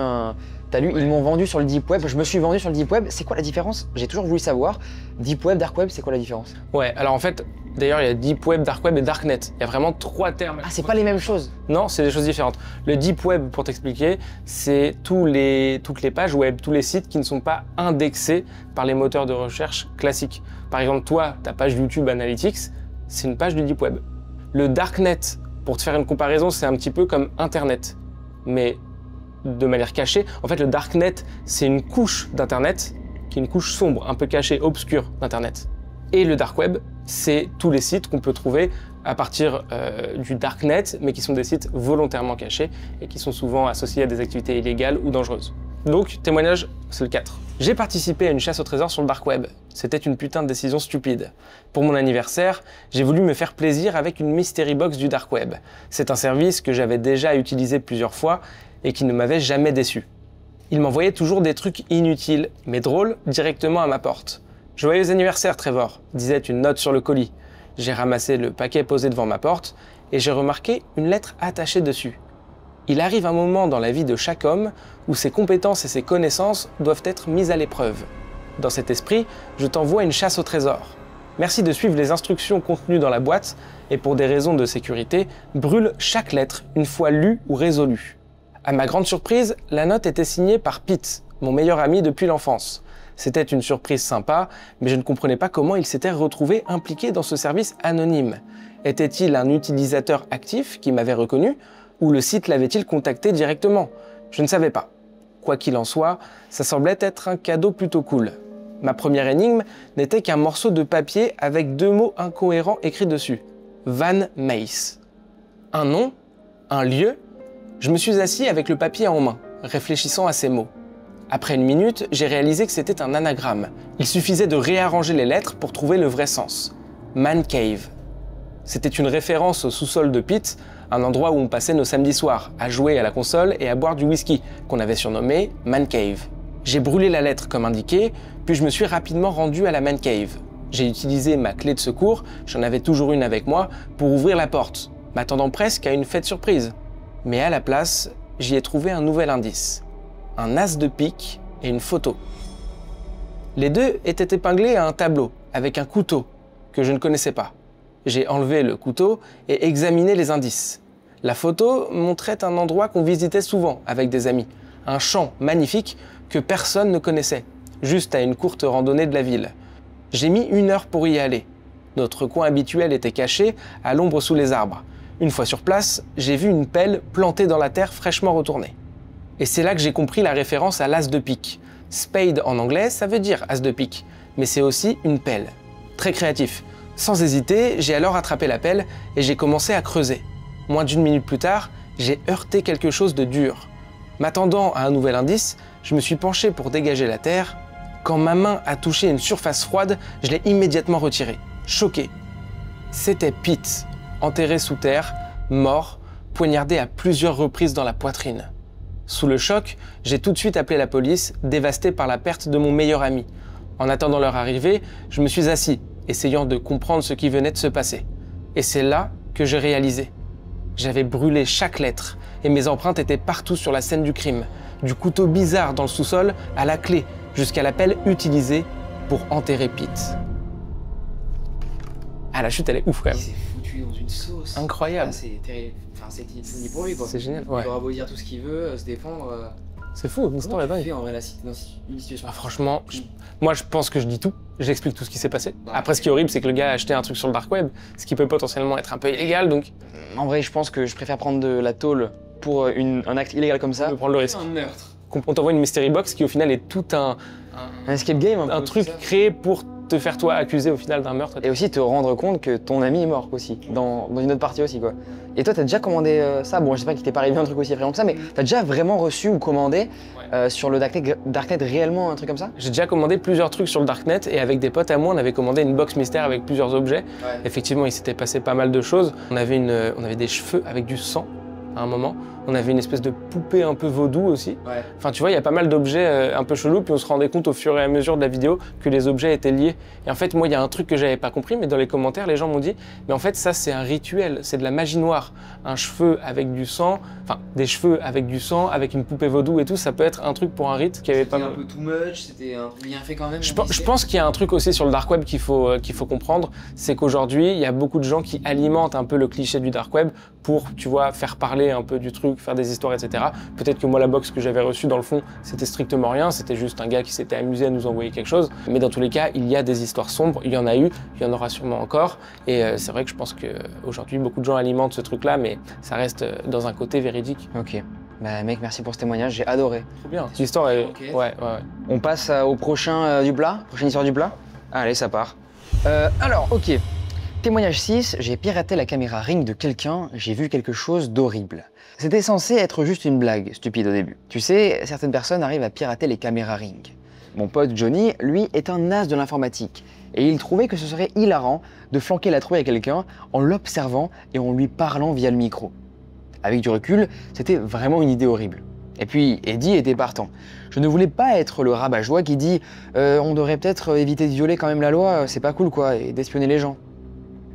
ils m'ont vendu sur le deep web, je me suis vendu sur le deep web. C'est quoi la différence? J'ai toujours voulu savoir. Deep web, dark web, c'est quoi la différence? Ouais, alors en fait, d'ailleurs il y a deep web, dark web et darknet. Il y a vraiment 3 termes. Ah, c'est pas les mêmes choses. Non, c'est des choses différentes. Le deep web, pour t'expliquer, c'est toutes les pages web, tous les sites qui ne sont pas indexés par les moteurs de recherche classiques. Par exemple, toi, ta page YouTube Analytics, c'est une page du deep web. Le darknet, pour te faire une comparaison, c'est un petit peu comme Internet, mais de manière cachée. En fait, le darknet, c'est une couche d'Internet, qui est une couche sombre, un peu cachée, obscure d'Internet. Et le dark web, c'est tous les sites qu'on peut trouver à partir du darknet, mais qui sont des sites volontairement cachés et qui sont souvent associés à des activités illégales ou dangereuses. Donc, témoignage, c'est le 4. J'ai participé à une chasse au trésor sur le dark web. C'était une putain de décision stupide. Pour mon anniversaire, j'ai voulu me faire plaisir avec une mystery box du dark web. C'est un service que j'avais déjà utilisé plusieurs fois et qui ne m'avait jamais déçu. Il m'envoyait toujours des trucs inutiles, mais drôles, directement à ma porte. « Joyeux anniversaire, Trevor », disait une note sur le colis. J'ai ramassé le paquet posé devant ma porte et j'ai remarqué une lettre attachée dessus. Il arrive un moment dans la vie de chaque homme où ses compétences et ses connaissances doivent être mises à l'épreuve. Dans cet esprit, je t'envoie une chasse au trésor. Merci de suivre les instructions contenues dans la boîte et pour des raisons de sécurité, brûle chaque lettre une fois lue ou résolue. À ma grande surprise, la note était signée par Pete, mon meilleur ami depuis l'enfance. C'était une surprise sympa, mais je ne comprenais pas comment il s'était retrouvé impliqué dans ce service anonyme. Était-il un utilisateur actif qui m'avait reconnu, ou le site l'avait-il contacté directement? Je ne savais pas. Quoi qu'il en soit, ça semblait être un cadeau plutôt cool. Ma première énigme n'était qu'un morceau de papier avec 2 mots incohérents écrits dessus. Van Mace. Un nom? Un lieu? Je me suis assis avec le papier en main, réfléchissant à ces mots. Après une minute, j'ai réalisé que c'était un anagramme. Il suffisait de réarranger les lettres pour trouver le vrai sens. Man Cave. C'était une référence au sous-sol de Pete, un endroit où on passait nos samedis soirs, à jouer à la console et à boire du whisky, qu'on avait surnommé Man Cave. J'ai brûlé la lettre comme indiqué, puis je me suis rapidement rendu à la Man Cave. J'ai utilisé ma clé de secours, j'en avais toujours une avec moi, pour ouvrir la porte, m'attendant presque à une fête surprise. Mais à la place, j'y ai trouvé un nouvel indice. Un as de pique et une photo. Les deux étaient épinglés à un tableau, avec un couteau, que je ne connaissais pas. J'ai enlevé le couteau et examiné les indices. La photo montrait un endroit qu'on visitait souvent avec des amis, un champ magnifique que personne ne connaissait, juste à une courte randonnée de la ville. J'ai mis 1 heure pour y aller. Notre coin habituel était caché, à l'ombre sous les arbres. Une fois sur place, j'ai vu une pelle plantée dans la terre fraîchement retournée. Et c'est là que j'ai compris la référence à l'as de pique. Spade en anglais, ça veut dire as de pique, mais c'est aussi une pelle. Très créatif. Sans hésiter, j'ai alors attrapé la pelle et j'ai commencé à creuser. Moins d'1 minute plus tard, j'ai heurté quelque chose de dur. M'attendant à un nouvel indice, je me suis penché pour dégager la terre. Quand ma main a touché une surface froide, je l'ai immédiatement retirée, choqué. C'était Pete, enterré sous terre, mort, poignardé à plusieurs reprises dans la poitrine. Sous le choc, j'ai tout de suite appelé la police, dévasté par la perte de mon meilleur ami. En attendant leur arrivée, je me suis assis, essayant de comprendre ce qui venait de se passer. Et c'est là que j'ai réalisé. J'avais brûlé chaque lettre, et mes empreintes étaient partout sur la scène du crime, du couteau bizarre dans le sous-sol à la clé, jusqu'à la pelle utilisée pour enterrer Pete. Ah, la chute, elle est ouf quand même. Il s'est foutu dans une sauce. Incroyable. Ah, c'est terrible. Enfin, c'est ni pour lui quoi. C'est génial, ouais. Il aura beau dire tout ce qu'il veut, se défendre. C'est fou, une histoire est dingue. En vrai, dans une situation. Ah, franchement, moi je pense que je dis tout, j'explique tout ce qui s'est passé. Après, ce qui est horrible, c'est que le gars a acheté un truc sur le dark web, ce qui peut potentiellement être un peu illégal, donc... En vrai, je pense que je préfère prendre de la tôle pour un acte illégal comme ça. On peut prendre le risque. Un meurtre. On t'envoie une mystery box qui au final est tout un escape game, truc créé pour te faire toi accuser au final d'un meurtre. Et aussi te rendre compte que ton ami est mort aussi, dans une autre partie aussi quoi. Et toi t'as déjà commandé ça, bon je sais pas qu'il t'est pas arrivé un truc aussi effrayant que ça, mais t'as déjà vraiment reçu ou commandé sur le Darknet réellement un truc comme ça? J'ai déjà commandé plusieurs trucs sur le Darknet et avec des potes à moi on avait commandé une box mystère avec plusieurs objets. Ouais. Effectivement il s'était passé pas mal de choses. On avait des cheveux avec du sang à un moment. On avait une espèce de poupée un peu vaudou aussi. Ouais. Enfin, tu vois, il y a pas mal d'objets un peu chelous, puis on se rendait compte au fur et à mesure de la vidéo que les objets étaient liés. Et en fait, moi, il y a un truc que j'avais pas compris, mais dans les commentaires, les gens m'ont dit, mais en fait, ça, c'est un rituel, c'est de la magie noire. Un cheveu avec du sang, enfin, des cheveux avec du sang, avec une poupée vaudou et tout, ça peut être un truc pour un rite qui avait pas mal. C'était un peu too much, c'était un truc bien fait quand même. Je pense qu'il y a un truc aussi sur le dark web qu'il faut comprendre, c'est qu'aujourd'hui, il y a beaucoup de gens qui alimentent un peu le cliché du dark web pour, tu vois, faire parler un peu du truc, faire des histoires, etc. Peut-être que moi, la box que j'avais reçue, dans le fond, c'était strictement rien, c'était juste un gars qui s'était amusé à nous envoyer quelque chose. Mais dans tous les cas, il y a des histoires sombres, il y en a eu, il y en aura sûrement encore. Et c'est vrai que je pense qu'aujourd'hui, beaucoup de gens alimentent ce truc-là, mais ça reste dans un côté véridique. Ok. Bah mec, merci pour ce témoignage, j'ai adoré. Trop bien. L'histoire est... Okay. Ouais. On passe au prochain du plat, prochaine histoire du plat. Allez, ça part. Alors, ok. Témoignage 6, j'ai piraté la caméra Ring de quelqu'un, j'ai vu quelque chose d'horrible. C'était censé être juste une blague, stupide au début. Tu sais, certaines personnes arrivent à pirater les caméras Ring. Mon pote Johnny, lui, est un as de l'informatique. Et il trouvait que ce serait hilarant de flanquer la trouille à quelqu'un en l'observant et en lui parlant via le micro. Avec du recul, c'était vraiment une idée horrible. Et puis, Eddie était partant. Je ne voulais pas être le rabat-joie qui dit on devrait peut-être éviter de violer quand même la loi, c'est pas cool quoi, et d'espionner les gens.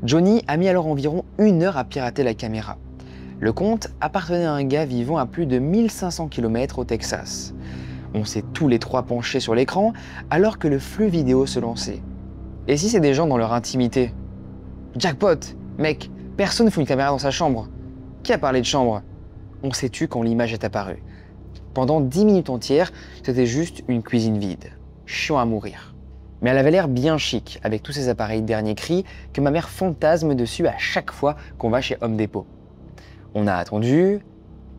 Johnny a mis alors environ 1 heure à pirater la caméra. Le compte appartenait à un gars vivant à plus de 1500 km au Texas. On s'est tous les trois penchés sur l'écran alors que le flux vidéo se lançait. Et si c'est des gens dans leur intimité? Jackpot! Mec, personne ne fout une caméra dans sa chambre. Qui a parlé de chambre? On s'est tu quand l'image est apparue. Pendant 10 minutes entières, c'était juste une cuisine vide. Chiant à mourir. Mais elle avait l'air bien chic, avec tous ces appareils dernier cri que ma mère fantasme dessus à chaque fois qu'on va chez Home Depot. On a attendu,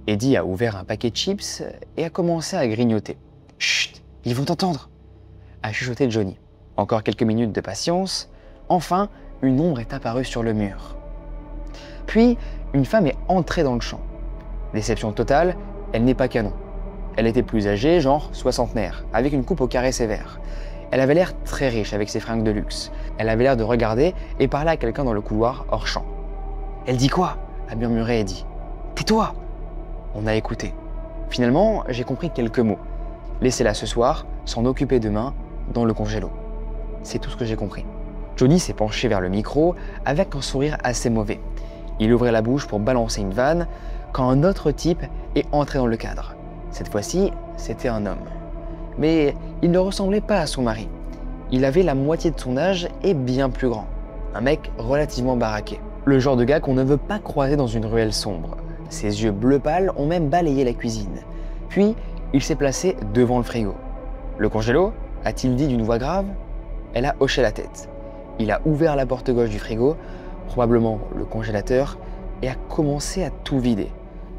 Eddie a ouvert un paquet de chips et a commencé à grignoter. Chut, ils vont t'entendre, a chuchoté Johnny. Encore quelques minutes de patience, enfin, une ombre est apparue sur le mur. Puis, une femme est entrée dans le champ. Déception totale, elle n'est pas canon. Elle était plus âgée, genre soixantenaire, avec une coupe au carré sévère. Elle avait l'air très riche avec ses fringues de luxe. Elle avait l'air de regarder et parler à quelqu'un dans le couloir hors champ. « Elle dit quoi ?» a murmuré Eddie. « Tais-toi !» On a écouté. Finalement, j'ai compris quelques mots. Laissez-la ce soir, s'en occuper demain, dans le congélo. C'est tout ce que j'ai compris. Johnny s'est penché vers le micro avec un sourire assez mauvais. Il ouvrait la bouche pour balancer une vanne quand un autre type est entré dans le cadre. Cette fois-ci, c'était un homme. Mais il ne ressemblait pas à son mari. Il avait la moitié de son âge et bien plus grand. Un mec relativement baraqué. Le genre de gars qu'on ne veut pas croiser dans une ruelle sombre. Ses yeux bleu pâle ont même balayé la cuisine. Puis, il s'est placé devant le frigo. « Le congélo ?» a-t-il dit d'une voix grave. Elle a hoché la tête. Il a ouvert la porte gauche du frigo, probablement le congélateur, et a commencé à tout vider.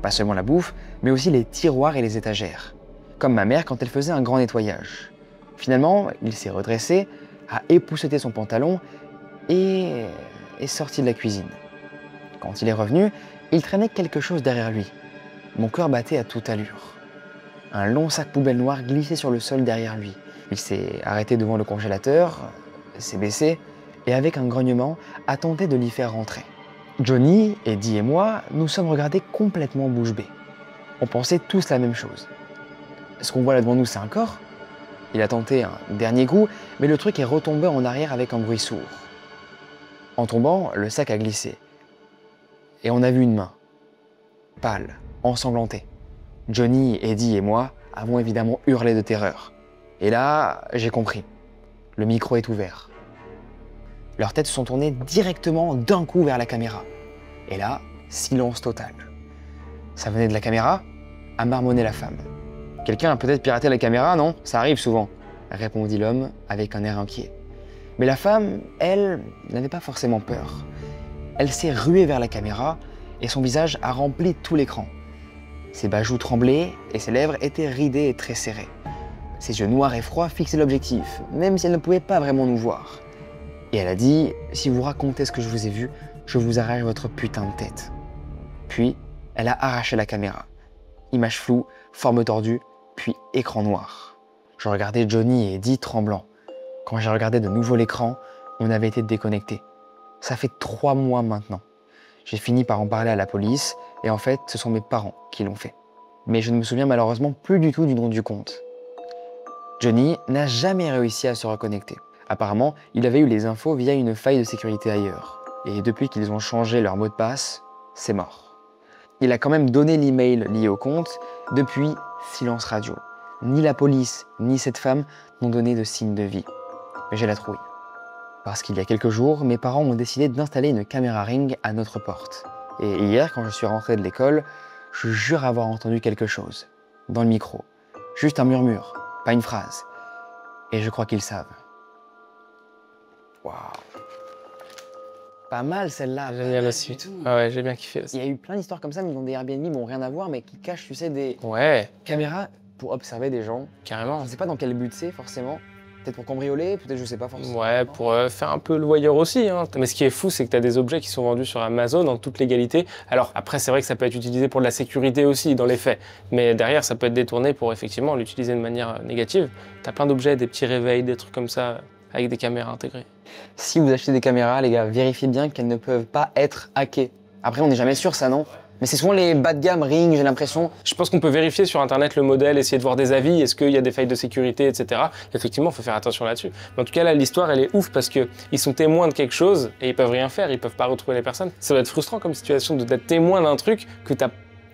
Pas seulement la bouffe, mais aussi les tiroirs et les étagères. Comme ma mère quand elle faisait un grand nettoyage. Finalement, il s'est redressé, a épousseté son pantalon et est sorti de la cuisine. Quand il est revenu, il traînait quelque chose derrière lui. Mon cœur battait à toute allure. Un long sac poubelle noir glissait sur le sol derrière lui. Il s'est arrêté devant le congélateur, s'est baissé et avec un grognement a tenté de l'y faire rentrer. Johnny, Eddie et moi nous sommes regardés complètement bouche bée. On pensait tous la même chose. Ce qu'on voit là devant nous, c'est un corps. Il a tenté un dernier coup, mais le truc est retombé en arrière avec un bruit sourd. En tombant, le sac a glissé. Et on a vu une main, pâle, ensanglantée. Johnny, Eddie et moi avons évidemment hurlé de terreur. Et là, j'ai compris. Le micro est ouvert. Leurs têtes se sont tournées directement d'un coup vers la caméra. Et là, silence total. Ça venait de la caméra, a marmonné la femme. Quelqu'un a peut-être piraté la caméra, non? Ça arrive souvent, répondit l'homme avec un air inquiet. Mais la femme, elle, n'avait pas forcément peur. Elle s'est ruée vers la caméra et son visage a rempli tout l'écran. Ses bas joues tremblaient et ses lèvres étaient ridées et très serrées. Ses yeux noirs et froids fixaient l'objectif, même si elle ne pouvait pas vraiment nous voir. Et elle a dit « Si vous racontez ce que je vous ai vu, je vous arrache votre putain de tête. » Puis, elle a arraché la caméra. Image floue, forme tordue, puis écran noir. Je regardais Johnny et Eddie tremblants. Quand j'ai regardé de nouveau l'écran, on avait été déconnectés. Ça fait 3 mois maintenant. J'ai fini par en parler à la police et en fait, ce sont mes parents qui l'ont fait. Mais je ne me souviens malheureusement plus du tout du nom du compte. Johnny n'a jamais réussi à se reconnecter. Apparemment, il avait eu les infos via une faille de sécurité ailleurs. Et depuis qu'ils ont changé leur mot de passe, c'est mort. Il a quand même donné l'email lié au compte. Depuis, silence radio. Ni la police, ni cette femme n'ont donné de signe de vie. Mais j'ai la trouille. Parce qu'il y a quelques jours, mes parents ont décidé d'installer une caméra Ring à notre porte. Et hier, quand je suis rentré de l'école, je jure avoir entendu quelque chose. Dans le micro. Juste un murmure, pas une phrase. Et je crois qu'ils savent. Waouh. Pas mal celle-là. Génial aussi. Ah ouais, j'ai bien kiffé aussi. Il y a eu plein d'histoires comme ça, mais dans des Airbnb, n'ont rien à voir, mais qui cachent, tu sais, des Ouais, caméras pour observer des gens. Je carrément. ne sais pas dans quel but c'est, forcément. Peut-être pour cambrioler, peut-être je sais pas forcément. Ouais, pour faire un peu le voyeur aussi. Hein. Mais ce qui est fou, c'est que tu as des objets qui sont vendus sur Amazon en toute légalité. Alors après, c'est vrai que ça peut être utilisé pour de la sécurité aussi, dans les faits. Mais derrière, ça peut être détourné pour effectivement l'utiliser de manière négative. Tu as plein d'objets, des petits réveils, des trucs comme ça, avec des caméras intégrées. Si vous achetez des caméras, les gars, vérifiez bien qu'elles ne peuvent pas être hackées. Après, on n'est jamais sûr, ça, non? Mais c'est souvent les bas de gamme Ring, j'ai l'impression. Je pense qu'on peut vérifier sur Internet le modèle, essayer de voir des avis, est-ce qu'il y a des failles de sécurité, etc. Effectivement, il faut faire attention là-dessus. Mais en tout cas, là, l'histoire, elle est ouf parce qu'ils sont témoins de quelque chose et ils peuvent rien faire, ils peuvent pas retrouver les personnes. Ça doit être frustrant comme situation d'être témoin d'un truc que tu as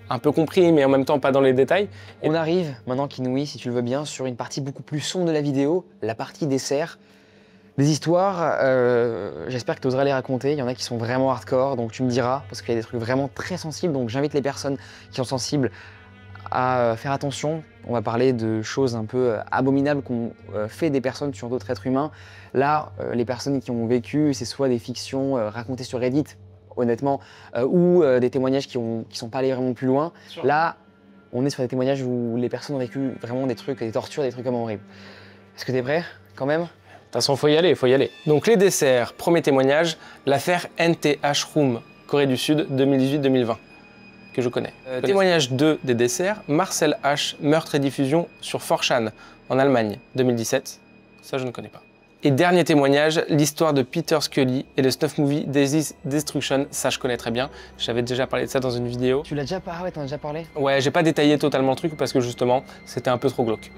un peu compris, mais en même temps pas dans les détails. On arrive, maintenant, Kinoui, si tu le veux bien, sur une partie beaucoup plus sombre de la vidéo, la partie dessert. Des histoires, j'espère que tu oseras les raconter. Il y en a qui sont vraiment hardcore, donc tu me diras, parce qu'il y a des trucs vraiment très sensibles. Donc j'invite les personnes qui sont sensibles à faire attention. On va parler de choses un peu abominables qu'ont fait des personnes sur d'autres êtres humains. Là, les personnes qui ont vécu, c'est soit des fictions racontées sur Reddit, honnêtement, ou des témoignages qui sont pas allés vraiment plus loin. Là, on est sur des témoignages où les personnes ont vécu vraiment des trucs, des tortures, des trucs vraiment horribles. Est-ce que tu es prêt, quand même ? De toute façon, faut y aller, faut y aller. Donc les desserts, premier témoignage, l'affaire NTH Room, Corée du Sud, 2018-2020, que je connais. Témoignage 2 des desserts, Marcel H, meurtre et diffusion sur 4chan, en Allemagne, 2017. Ça, je ne connais pas. Et dernier témoignage, l'histoire de Peter Scully et le snuff movie Daisy's Destruction. Ça, je connais très bien. J'avais déjà parlé de ça dans une vidéo. Tu l'as déjà parlé? Ah ouais, t'en as déjà parlé? Ouais, j'ai pas détaillé totalement le truc parce que justement, c'était un peu trop glauque.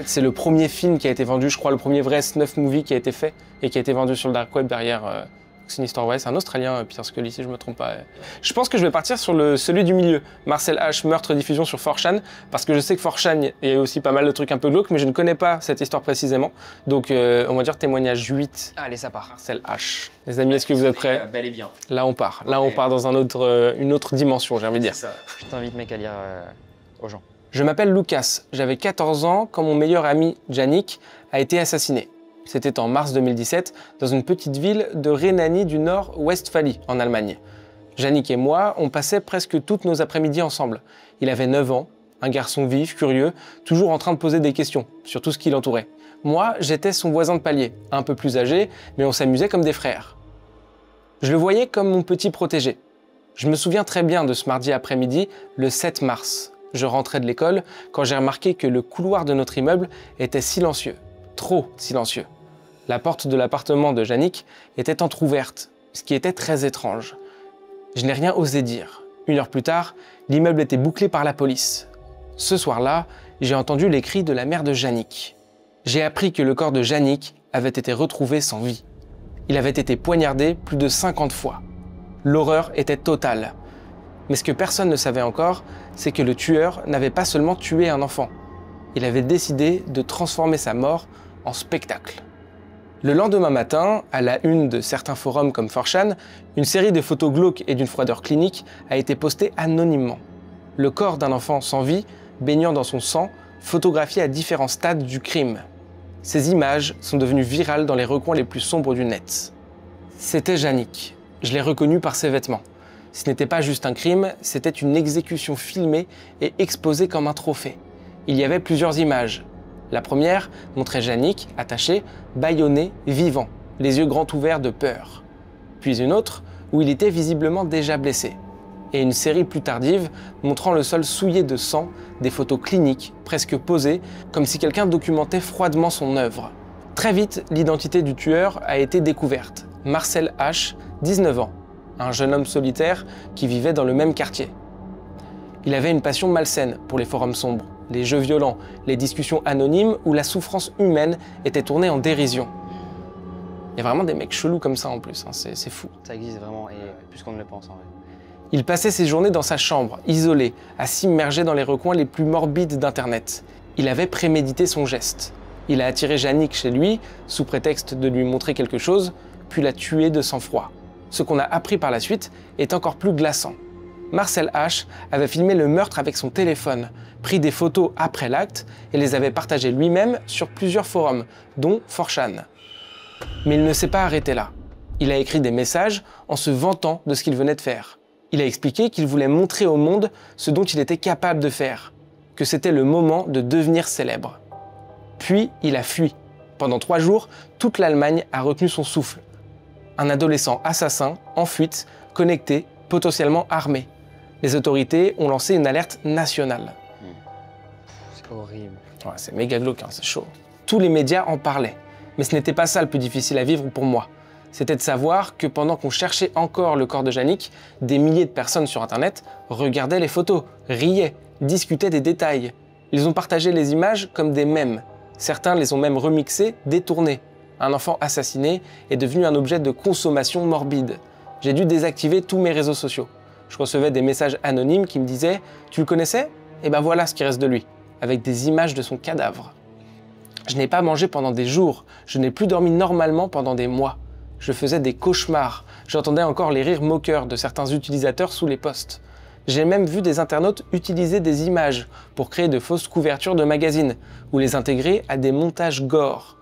C'est le premier film qui a été vendu, je crois, le premier vrai snuff movie qui a été fait et qui a été vendu sur le dark web derrière. C'est une histoire vraie, c'est un Australien, Peter Scully, si je me trompe pas. Je pense que je vais partir sur celui du milieu, Marcel H, meurtre diffusion sur 4chan, parce que je sais que 4chan, il y a aussi pas mal de trucs un peu glauques, mais je ne connais pas cette histoire précisément. Donc on va dire témoignage 8. Allez, ça part. Marcel H. Les amis, est-ce que vous êtes prêts? Bel et bien. Là on part. Là on part dans une autre dimension, j'ai envie de dire. Ça. Je t'invite, mec, à lire aux gens. Je m'appelle Lucas, j'avais 14 ans quand mon meilleur ami, Yannick, a été assassiné. C'était en mars 2017, dans une petite ville de Rhénanie du Nord-Westphalie, en Allemagne. Yannick et moi, on passait presque toutes nos après-midi ensemble. Il avait 9 ans, un garçon vif, curieux, toujours en train de poser des questions sur tout ce qui l'entourait. Moi, j'étais son voisin de palier, un peu plus âgé, mais on s'amusait comme des frères. Je le voyais comme mon petit protégé. Je me souviens très bien de ce mardi après-midi, le 7 mars. Je rentrais de l'école quand j'ai remarqué que le couloir de notre immeuble était silencieux. Trop silencieux. La porte de l'appartement de Yannick était entr'ouverte, ce qui était très étrange. Je n'ai rien osé dire. 1 heure plus tard, l'immeuble était bouclé par la police. Ce soir-là, j'ai entendu les cris de la mère de Yannick. J'ai appris que le corps de Yannick avait été retrouvé sans vie. Il avait été poignardé plus de 50 fois. L'horreur était totale. Mais ce que personne ne savait encore, c'est que le tueur n'avait pas seulement tué un enfant. Il avait décidé de transformer sa mort en spectacle. Le lendemain matin, à la une de certains forums comme 4chan, une série de photos glauques et d'une froideur clinique a été postée anonymement. Le corps d'un enfant sans vie, baignant dans son sang, photographié à différents stades du crime. Ces images sont devenues virales dans les recoins les plus sombres du net. C'était Yannick. Je l'ai reconnu par ses vêtements. Ce n'était pas juste un crime, c'était une exécution filmée et exposée comme un trophée. Il y avait plusieurs images. La première montrait Yannick, attaché, bâillonné, vivant. les yeux grands ouverts de peur. Puis une autre, où il était visiblement déjà blessé. Et une série plus tardive, montrant le sol souillé de sang, des photos cliniques, presque posées, comme si quelqu'un documentait froidement son œuvre. Très vite, l'identité du tueur a été découverte. Marcel H., 19 ans, un jeune homme solitaire qui vivait dans le même quartier. Il avait une passion malsaine pour les forums sombres, les jeux violents, les discussions anonymes où la souffrance humaine était tournée en dérision. Il y a vraiment des mecs chelous comme ça en plus, hein, c'est fou. Ça existe vraiment, et plus qu'on ne le pense en vrai. Il passait ses journées dans sa chambre, isolé, à s'immerger dans les recoins les plus morbides d'Internet. Il avait prémédité son geste. Il a attiré Yannick chez lui, sous prétexte de lui montrer quelque chose, puis l'a tué de sang-froid. Ce qu'on a appris par la suite est encore plus glaçant. Marcel H. avait filmé le meurtre avec son téléphone, pris des photos après l'acte et les avait partagées lui-même sur plusieurs forums, dont 4chan. Mais il ne s'est pas arrêté là. Il a écrit des messages en se vantant de ce qu'il venait de faire. Il a expliqué qu'il voulait montrer au monde ce dont il était capable de faire, que c'était le moment de devenir célèbre. Puis il a fui. Pendant 3 jours, toute l'Allemagne a retenu son souffle. Un adolescent assassin, en fuite, connecté, potentiellement armé. Les autorités ont lancé une alerte nationale. C'est horrible. Ouais, c'est méga glauque, hein, c'est chaud. Tous les médias en parlaient. Mais ce n'était pas ça le plus difficile à vivre pour moi. C'était de savoir que pendant qu'on cherchait encore le corps de Yannick, des milliers de personnes sur Internet regardaient les photos, riaient, discutaient des détails. Ils ont partagé les images comme des mèmes. Certains les ont même remixées, détournées. Un enfant assassiné est devenu un objet de consommation morbide. J'ai dû désactiver tous mes réseaux sociaux. Je recevais des messages anonymes qui me disaient « Tu le connaissais ? Eh ben voilà ce qui reste de lui », avec des images de son cadavre. Je n'ai pas mangé pendant des jours, je n'ai plus dormi normalement pendant des mois. Je faisais des cauchemars, j'entendais encore les rires moqueurs de certains utilisateurs sous les posts. J'ai même vu des internautes utiliser des images pour créer de fausses couvertures de magazines ou les intégrer à des montages gore.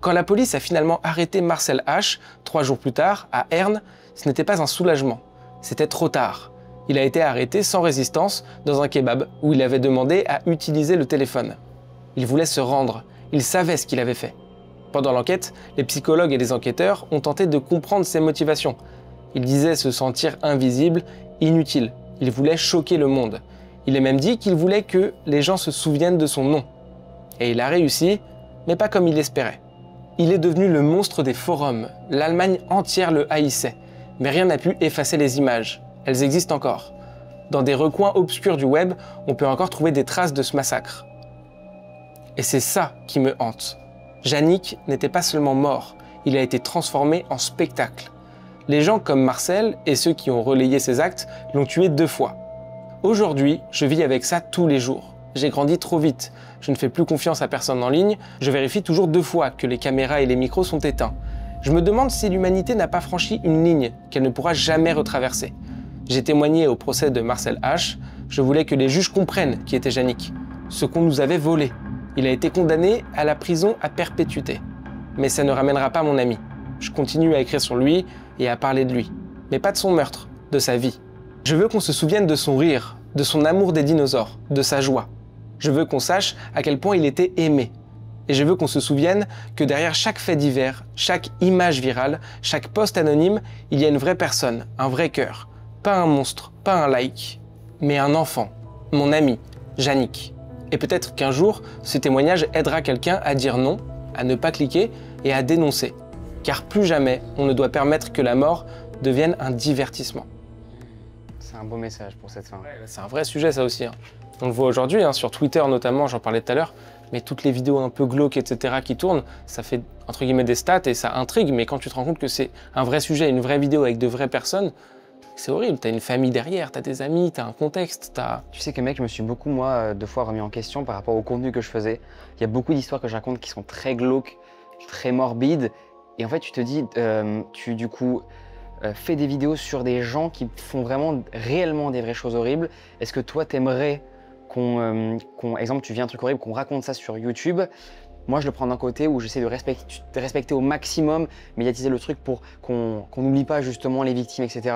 Quand la police a finalement arrêté Marcel H. 3 jours plus tard, à Herne, ce n'était pas un soulagement. C'était trop tard. Il a été arrêté sans résistance dans un kebab où il avait demandé à utiliser le téléphone. Il voulait se rendre. Il savait ce qu'il avait fait. Pendant l'enquête, les psychologues et les enquêteurs ont tenté de comprendre ses motivations. Il disait se sentir invisible, inutile. Il voulait choquer le monde. Il a même dit qu'il voulait que les gens se souviennent de son nom. Et il a réussi, mais pas comme il l'espérait. Il est devenu le monstre des forums. L'Allemagne entière le haïssait. Mais rien n'a pu effacer les images. Elles existent encore. Dans des recoins obscurs du web, on peut encore trouver des traces de ce massacre. Et c'est ça qui me hante. Yannick n'était pas seulement mort, il a été transformé en spectacle. Les gens comme Marcel et ceux qui ont relayé ses actes l'ont tué 2 fois. Aujourd'hui, je vis avec ça tous les jours. J'ai grandi trop vite, je ne fais plus confiance à personne en ligne, je vérifie toujours 2 fois que les caméras et les micros sont éteints. Je me demande si l'humanité n'a pas franchi une ligne qu'elle ne pourra jamais retraverser. J'ai témoigné au procès de Marcel H. Je voulais que les juges comprennent qui était Yannick, ce qu'on nous avait volé. Il a été condamné à la prison à perpétuité. Mais ça ne ramènera pas mon ami. Je continue à écrire sur lui et à parler de lui. Mais pas de son meurtre, de sa vie. Je veux qu'on se souvienne de son rire, de son amour des dinosaures, de sa joie. Je veux qu'on sache à quel point il était aimé. Et je veux qu'on se souvienne que derrière chaque fait divers, chaque image virale, chaque post anonyme, il y a une vraie personne, un vrai cœur. Pas un monstre, pas un like, mais un enfant, mon ami, Yannick. Et peut-être qu'un jour, ce témoignage aidera quelqu'un à dire non, à ne pas cliquer et à dénoncer. Car plus jamais, on ne doit permettre que la mort devienne un divertissement. C'est un beau message pour cette fin. Ouais, c'est un vrai sujet ça aussi. Hein. On le voit aujourd'hui, hein, sur Twitter notamment, j'en parlais tout à l'heure, mais toutes les vidéos un peu glauques, etc. qui tournent, ça fait entre guillemets des stats et ça intrigue, mais quand tu te rends compte que c'est un vrai sujet, une vraie vidéo avec de vraies personnes, c'est horrible, t'as une famille derrière, t'as des amis, t'as un contexte, t'as... Tu sais que mec, je me suis beaucoup, moi, 2 fois remis en question par rapport au contenu que je faisais. Il y a beaucoup d'histoires que je raconte qui sont très glauques, très morbides. Et en fait, tu te dis, tu du coup fais des vidéos sur des gens qui font vraiment, réellement des vraies choses horribles. Est-ce que toi, t'aimerais exemple, tu vis un truc horrible, qu'on raconte ça sur YouTube? Moi, je le prends d'un côté où j'essaie de respecter au maximum, médiatiser le truc pour qu'on n'oublie pas justement les victimes, etc.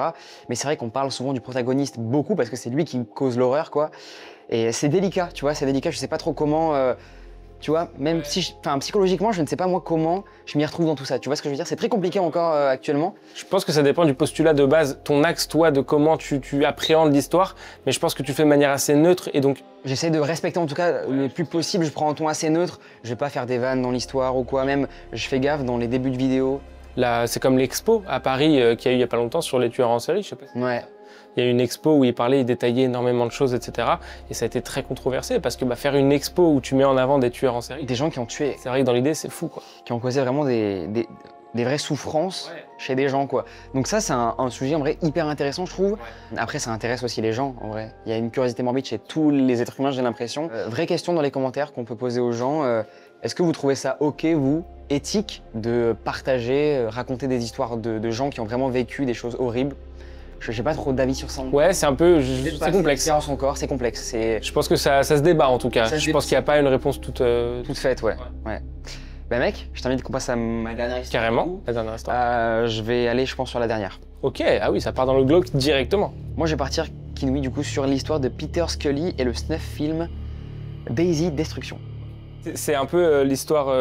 Mais c'est vrai qu'on parle souvent du protagoniste beaucoup parce que c'est lui qui cause l'horreur, quoi. Et c'est délicat, tu vois, c'est délicat. Je sais pas trop comment Tu vois, même si, psychologiquement, je ne sais pas moi comment je m'y retrouve dans tout ça. Tu vois ce que je veux dire? C'est très compliqué encore actuellement. Je pense que ça dépend du postulat de base, ton axe, toi, de comment tu appréhendes l'histoire, mais je pense que tu fais de manière assez neutre et donc... J'essaie de respecter en tout cas le plus possible, je prends un ton assez neutre, je vais pas faire des vannes dans l'histoire ou quoi, même je fais gaffe dans les débuts de vidéo. Là, c'est comme l'expo à Paris qu'il y a eu il y a pas longtemps sur les tueurs en série, je sais pas si... Ouais. Il y a eu une expo où il parlait, il détaillait énormément de choses, etc. Et ça a été très controversé parce que faire une expo où tu mets en avant des tueurs en série... Des gens qui ont tué. C'est vrai que dans l'idée, c'est fou, quoi. Qui ont causé vraiment des vraies souffrances chez des gens, quoi. Donc ça, c'est un sujet en vrai hyper intéressant, je trouve. Ouais. Après, ça intéresse aussi les gens, en vrai. Il y a une curiosité morbide chez tous les êtres humains, j'ai l'impression. Vraie question dans les commentaires qu'on peut poser aux gens. Est-ce que vous trouvez ça ok, vous, éthique, de partager, raconter des histoires de gens qui ont vraiment vécu des choses horribles? Je n'ai pas trop d'avis sur ça. Ouais, c'est un peu... c'est complexe. Encore, c'est complexe. Je pense que ça se débat, en tout cas. Je pense qu'il n'y a pas une réponse toute faite, ouais. Bah mec, je t'invite qu'on passe à ma dernière histoire. Carrément, la dernière histoire. Je vais aller, je pense, sur la dernière. Ok, ah oui, ça part dans le glauque directement. Moi, je vais partir, Kinoui, du coup, sur l'histoire de Peter Scully et le snuff film Daisy Destruction. C'est un peu l'histoire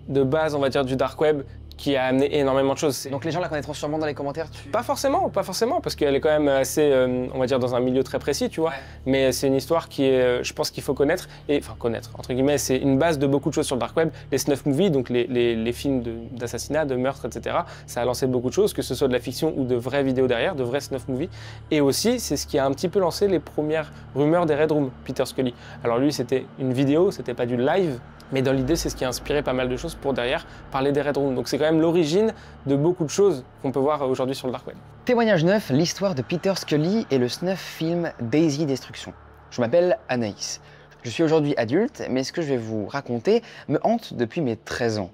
de base, on va dire, du dark web qui a amené énormément de choses. Donc les gens la connaîtront sûrement dans les commentaires. Pas forcément, parce qu'elle est quand même assez, on va dire, dans un milieu très précis, tu vois. Ouais. Mais c'est une histoire qui est, je pense qu'il faut connaître, entre guillemets, c'est une base de beaucoup de choses sur le dark web. Les snuff movies, donc les films d'assassinat, de meurtre, etc. Ça a lancé beaucoup de choses, que ce soit de la fiction ou de vraies vidéos derrière, de vrais snuff movies. Et aussi, c'est ce qui a un petit peu lancé les premières rumeurs des Red Room, Peter Scully. Alors lui, c'était une vidéo, c'était pas du live. Mais dans l'idée, c'est ce qui a inspiré pas mal de choses pour derrière parler des Red Rooms. Donc c'est quand même l'origine de beaucoup de choses qu'on peut voir aujourd'hui sur le dark web. Témoignage 9, l'histoire de Peter Scully et le snuff film Daisy Destruction. Je m'appelle Anaïs. Je suis aujourd'hui adulte, mais ce que je vais vous raconter me hante depuis mes 13 ans.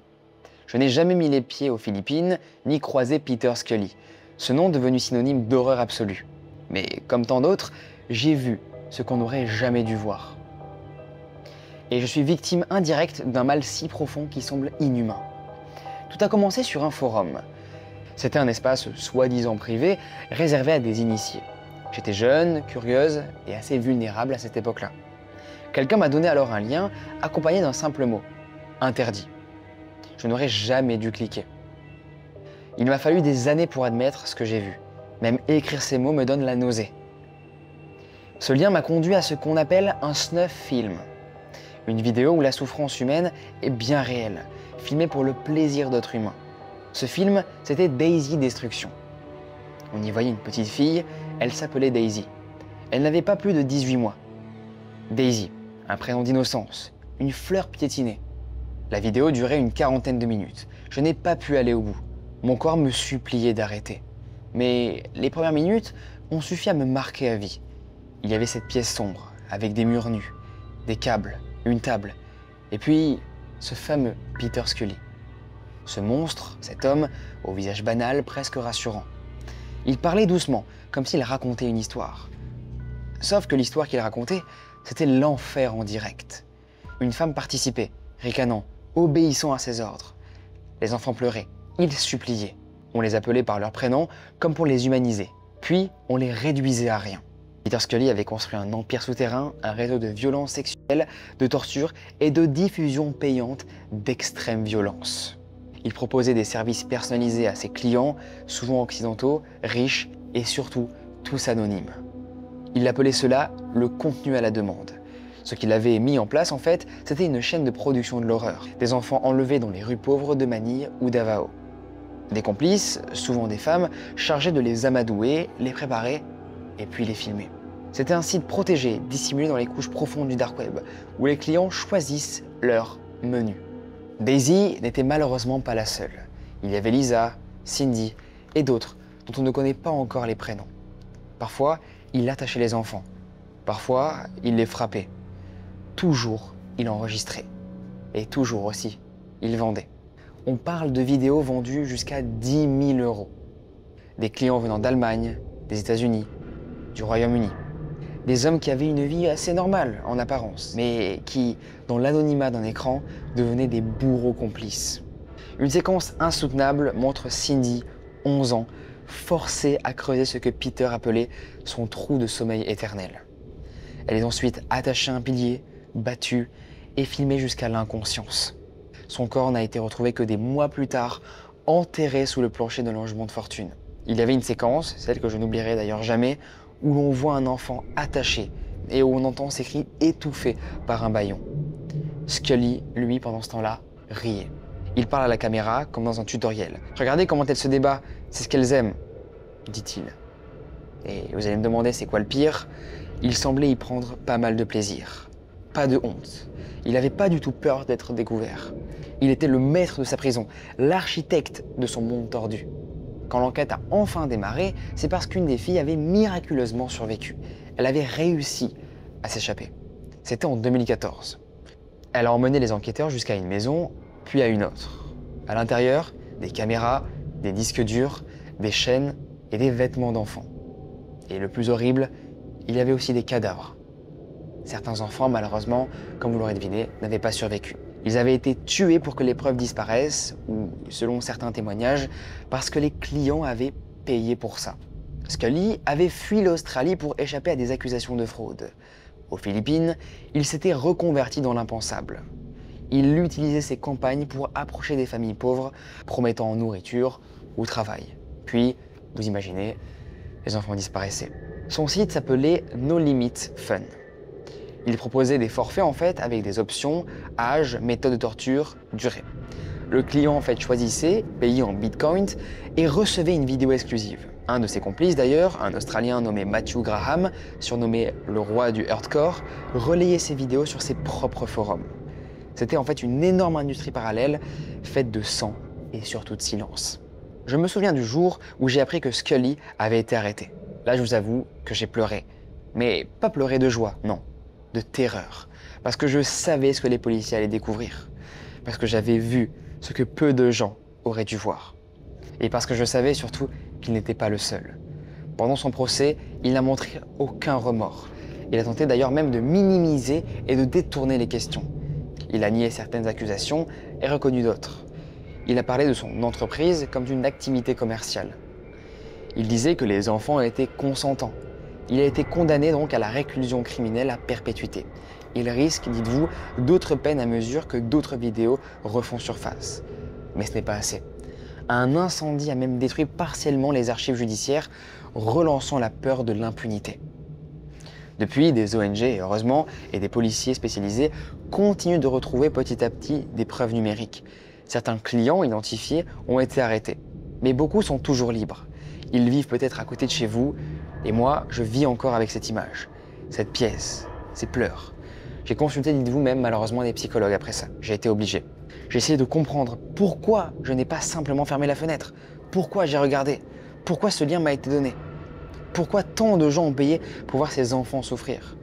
Je n'ai jamais mis les pieds aux Philippines, ni croisé Peter Scully, ce nom devenu synonyme d'horreur absolue. Mais comme tant d'autres, j'ai vu ce qu'on n'aurait jamais dû voir. Et je suis victime indirecte d'un mal si profond qui semble inhumain. Tout a commencé sur un forum. C'était un espace soi-disant privé, réservé à des initiés. J'étais jeune, curieuse et assez vulnérable à cette époque-là. Quelqu'un m'a donné alors un lien accompagné d'un simple mot, interdit. Je n'aurais jamais dû cliquer. Il m'a fallu des années pour admettre ce que j'ai vu. Même écrire ces mots me donne la nausée. Ce lien m'a conduit à ce qu'on appelle un snuff film. Une vidéo où la souffrance humaine est bien réelle, filmée pour le plaisir d'autres humains. Ce film, c'était Daisy Destruction. On y voyait une petite fille, elle s'appelait Daisy. Elle n'avait pas plus de 18 mois. Daisy, un prénom d'innocence, une fleur piétinée. La vidéo durait une 40aine de minutes. Je n'ai pas pu aller au bout. Mon corps me suppliait d'arrêter. Mais les premières minutes ont suffi à me marquer à vie. Il y avait cette pièce sombre, avec des murs nus, des câbles, une table, et puis ce fameux Peter Scully. Ce monstre, cet homme, au visage banal, presque rassurant. Il parlait doucement, comme s'il racontait une histoire. Sauf que l'histoire qu'il racontait, c'était l'enfer en direct. Une femme participait, ricanant, obéissant à ses ordres. Les enfants pleuraient, ils suppliaient. On les appelait par leur prénom, comme pour les humaniser. Puis, on les réduisait à rien. Peter Scully avait construit un empire souterrain, un réseau de violences sexuelles, de torture et de diffusion payante d'extrême violence. Il proposait des services personnalisés à ses clients, souvent occidentaux, riches et surtout tous anonymes. Il appelait cela le contenu à la demande. Ce qu'il avait mis en place en fait, c'était une chaîne de production de l'horreur. Des enfants enlevés dans les rues pauvres de Manille ou d'Avao. Des complices, souvent des femmes, chargés de les amadouer, les préparer et puis les filmer. C'était un site protégé, dissimulé dans les couches profondes du dark web, où les clients choisissent leur menu. Daisy n'était malheureusement pas la seule. Il y avait Lisa, Cindy et d'autres dont on ne connaît pas encore les prénoms. Parfois, il attachait les enfants. Parfois, il les frappait. Toujours, il enregistrait. Et toujours aussi, il vendait. On parle de vidéos vendues jusqu'à 10 000 €. Des clients venant d'Allemagne, des États-Unis, du Royaume-Uni. Des hommes qui avaient une vie assez normale en apparence, mais qui, dans l'anonymat d'un écran, devenaient des bourreaux complices. Une séquence insoutenable montre Cindy, 11 ans, forcée à creuser ce que Peter appelait son trou de sommeil éternel. Elle est ensuite attachée à un pilier, battue et filmé jusqu'à l'inconscience. Son corps n'a été retrouvé que des mois plus tard, enterré sous le plancher d'un logement de fortune. Il y avait une séquence, celle que je n'oublierai d'ailleurs jamais, où l'on voit un enfant attaché et où on entend ses cris étouffés par un bâillon. Scully, lui, pendant ce temps-là, riait. Il parle à la caméra comme dans un tutoriel. « Regardez comment elle se débat, c'est ce qu'elles aiment », dit-il. Et vous allez me demander c'est quoi le pire? Il semblait y prendre pas mal de plaisir. Pas de honte. Il n'avait pas du tout peur d'être découvert. Il était le maître de sa prison, l'architecte de son monde tordu. Quand l'enquête a enfin démarré, c'est parce qu'une des filles avait miraculeusement survécu. Elle avait réussi à s'échapper. C'était en 2014. Elle a emmené les enquêteurs jusqu'à une maison, puis à une autre. À l'intérieur, des caméras, des disques durs, des chaînes et des vêtements d'enfants. Et le plus horrible, il y avait aussi des cadavres. Certains enfants, malheureusement, comme vous l'aurez deviné, n'avaient pas survécu. Ils avaient été tués pour que les preuves disparaissent, ou selon certains témoignages, parce que les clients avaient payé pour ça. Scully avait fui l'Australie pour échapper à des accusations de fraude. Aux Philippines, il s'était reconverti dans l'impensable. Il utilisait ses campagnes pour approcher des familles pauvres, promettant nourriture ou travail. Puis, vous imaginez, les enfants disparaissaient. Son site s'appelait No Limit Fun. Il proposait des forfaits en fait avec des options, âge, méthode de torture, durée. Le client en fait choisissait, payait en bitcoin et recevait une vidéo exclusive. Un de ses complices d'ailleurs, un Australien nommé Matthew Graham, surnommé le roi du hardcore, relayait ses vidéos sur ses propres forums. C'était en fait une énorme industrie parallèle faite de sang et surtout de silence. Je me souviens du jour où j'ai appris que Scully avait été arrêté. Là, je vous avoue que j'ai pleuré. Mais pas pleuré de joie, non, de terreur. Parce que je savais ce que les policiers allaient découvrir. Parce que j'avais vu ce que peu de gens auraient dû voir. Et parce que je savais surtout qu'il n'était pas le seul. Pendant son procès, il n'a montré aucun remords. Il a tenté d'ailleurs même de minimiser et de détourner les questions. Il a nié certaines accusations et reconnu d'autres. Il a parlé de son entreprise comme d'une activité commerciale. Il disait que les enfants étaient consentants. Il a été condamné donc à la réclusion criminelle à perpétuité. Il risque, dites-vous, d'autres peines à mesure que d'autres vidéos refont surface. Mais ce n'est pas assez. Un incendie a même détruit partiellement les archives judiciaires, relançant la peur de l'impunité. Depuis, des ONG, heureusement, et des policiers spécialisés continuent de retrouver petit à petit des preuves numériques. Certains clients identifiés ont été arrêtés, mais beaucoup sont toujours libres. Ils vivent peut-être à côté de chez vous, et moi, je vis encore avec cette image, cette pièce, ces pleurs. J'ai consulté, dites-vous même, malheureusement, des psychologues après ça. J'ai été obligé. J'ai essayé de comprendre pourquoi je n'ai pas simplement fermé la fenêtre, pourquoi j'ai regardé, pourquoi ce lien m'a été donné, pourquoi tant de gens ont payé pour voir ces enfants souffrir.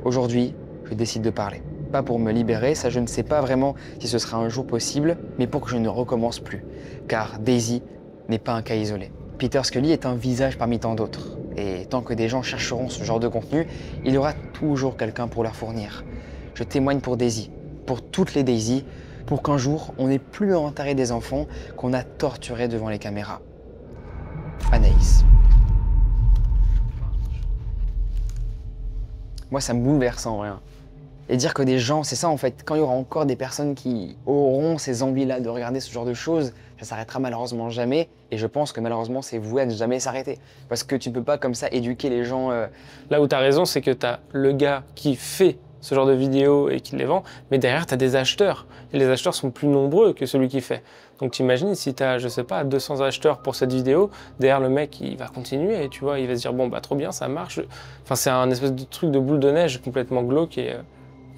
Aujourd'hui, je décide de parler. Pas pour me libérer, ça je ne sais pas vraiment si ce sera un jour possible, mais pour que je ne recommence plus. Car Daisy n'est pas un cas isolé. Peter Scully est un visage parmi tant d'autres. Et tant que des gens chercheront ce genre de contenu, il y aura toujours quelqu'un pour leur fournir. Je témoigne pour Daisy, pour toutes les Daisy, pour qu'un jour, on n'ait plus à enterrer des enfants qu'on a torturés devant les caméras. Anaïs. Moi, ça me bouleverse en vrai. Et dire que des gens, c'est ça en fait, quand il y aura encore des personnes qui auront ces envies-là de regarder ce genre de choses, ça s'arrêtera malheureusement jamais. Et je pense que malheureusement, c'est voué à ne jamais s'arrêter. Parce que tu ne peux pas comme ça éduquer les gens. Là où tu as raison, c'est que tu as le gars qui fait ce genre de vidéos et qui les vend, mais derrière, tu as des acheteurs. Et les acheteurs sont plus nombreux que celui qui fait. Donc t'imagines, si tu as, je sais pas, 200 acheteurs pour cette vidéo, derrière le mec, il va continuer, et tu vois, il va se dire, bon, bah trop bien, ça marche. Enfin, c'est un espèce de truc de boule de neige complètement glauque et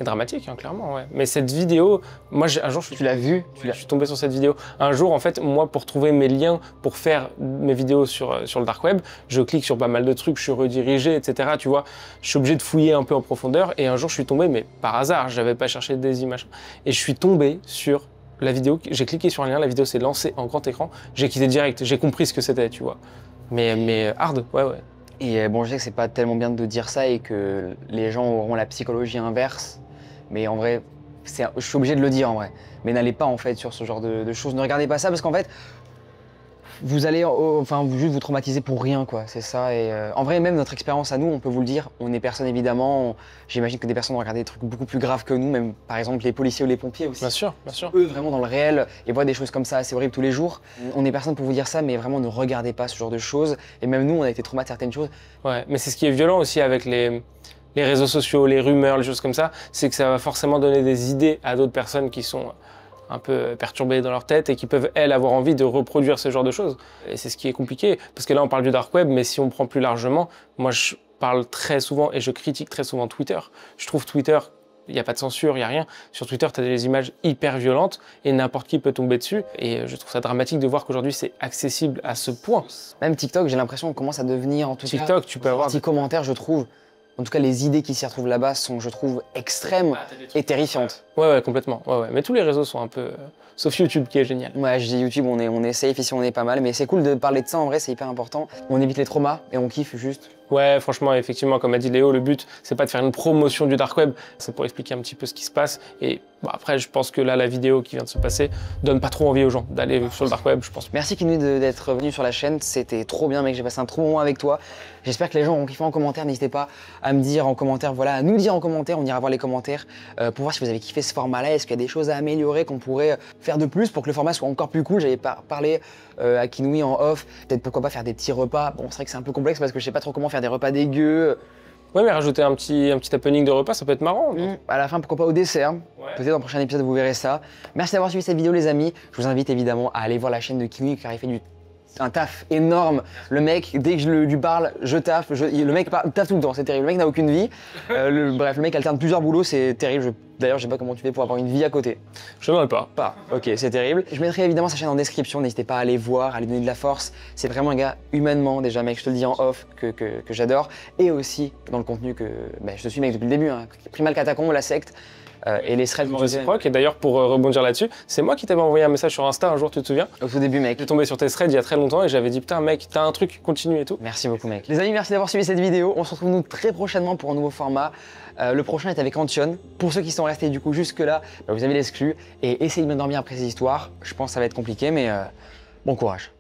dramatique, hein, clairement, ouais. Mais cette vidéo, moi, un jour, Tu l'as vue? Je suis tombé sur cette vidéo. Un jour, en fait, moi, pour trouver mes liens, pour faire mes vidéos sur le dark web, je clique sur pas mal de trucs, je suis redirigé, etc. Tu vois, je suis obligé de fouiller un peu en profondeur. Et un jour, je suis tombé, mais par hasard, j'avais pas cherché des images. Et je suis tombé sur la vidéo, j'ai cliqué sur un lien, la vidéo s'est lancée en grand écran, j'ai quitté direct, j'ai compris ce que c'était, tu vois. Mais hard, ouais. Et bon, je sais que c'est pas tellement bien de dire ça et que les gens auront la psychologie inverse. Mais en vrai, je suis obligé de le dire en vrai. Mais n'allez pas en fait sur ce genre de choses. Ne regardez pas ça parce qu'en fait, vous allez enfin juste vous traumatiser pour rien quoi, c'est ça. Et en vrai même notre expérience à nous, on peut vous le dire, on est personne évidemment, j'imagine que des personnes ont regardé des trucs beaucoup plus graves que nous, même par exemple les policiers ou les pompiers aussi. Bien sûr, bien sûr. Eux vraiment dans le réel et voient des choses comme ça assez horribles tous les jours. On est personne pour vous dire ça, mais vraiment ne regardez pas ce genre de choses. Et même nous on a été traumatisés de certaines choses. Ouais, mais c'est ce qui est violent aussi avec les réseaux sociaux, les rumeurs, les choses comme ça, c'est que ça va forcément donner des idées à d'autres personnes qui sont un peu perturbées dans leur tête et qui peuvent, elles, avoir envie de reproduire ce genre de choses. Et c'est ce qui est compliqué, parce que là, on parle du dark web, mais si on prend plus largement, moi, je parle très souvent et je critique très souvent Twitter. Je trouve Twitter, il n'y a pas de censure, il n'y a rien. Sur Twitter, tu as des images hyper violentes et n'importe qui peut tomber dessus. Et je trouve ça dramatique de voir qu'aujourd'hui, c'est accessible à ce point. Même TikTok, j'ai l'impression qu'on commence à devenir, en tout cas, TikTok, tu peux avoir des petits commentaires, je trouve. En tout cas, les idées qui s'y retrouvent là-bas sont, je trouve, extrêmes et terrifiantes. Ouais, complètement. Ouais. Mais tous les réseaux sont un peu... sauf YouTube, qui est génial. Ouais, je dis YouTube, on est safe, ici on est pas mal, mais c'est cool de parler de ça, en vrai, c'est hyper important. On évite les traumas et on kiffe juste. Ouais, franchement, effectivement, comme a dit Léo, le but, c'est pas de faire une promotion du dark web, c'est pour expliquer un petit peu ce qui se passe. Et bon, après, je pense que là, la vidéo qui vient de se passer donne pas trop envie aux gens d'aller sur le dark web, je pense. Merci Kinui d'être venu sur la chaîne, c'était trop bien, mec, j'ai passé un trop bon moment avec toi. J'espère que les gens ont kiffé en commentaire, n'hésitez pas à me dire en commentaire, voilà, à nous dire en commentaire, on ira voir les commentaires pour voir si vous avez kiffé ce format-là, est-ce qu'il y a des choses à améliorer qu'on pourrait faire de plus pour que le format soit encore plus cool. J'avais parlé à Kinui en off, peut-être pourquoi pas faire des petits repas. Bon, c'est vrai que c'est un peu complexe parce que je sais pas trop comment faire des repas dégueux. Ouais, mais rajouter un petit happening de repas, ça peut être marrant. À la fin, pourquoi pas au dessert. Ouais. Peut-être dans le prochain épisode, vous verrez ça. Merci d'avoir suivi cette vidéo, les amis. Je vous invite évidemment à aller voir la chaîne de Kinui car il fait un taf énorme. Le mec, dès que je lui parle, je taffe. Le mec taffe tout le temps, c'est terrible. Le mec n'a aucune vie. Bref, le mec alterne plusieurs boulots, c'est terrible. D'ailleurs, je sais pas comment tu fais pour avoir une vie à côté. Je ne pas. Ok, c'est terrible. Je mettrai évidemment sa chaîne en description, n'hésitez pas à aller voir, à lui donner de la force. C'est vraiment un gars, humainement, déjà, mec, je te le dis en off, que j'adore. Et aussi dans le contenu que je te suis, mec, depuis le début. Hein. Primal Catacombe, la secte. Et les threads réciproques. Et d'ailleurs, pour rebondir là-dessus, c'est moi qui t'avais envoyé un message sur Insta un jour, tu te souviens? Au tout début, mec. J'ai tombé sur tes threads il y a très longtemps et j'avais dit putain, mec, t'as un truc, continue et tout. Merci beaucoup, mec. Les amis, merci d'avoir suivi cette vidéo. On se retrouve nous très prochainement pour un nouveau format. Le prochain est avec Antion. Pour ceux qui sont restés du coup jusque-là, vous avez l'exclu. Et essayez de me dormir après ces histoires. Je pense que ça va être compliqué, mais bon courage.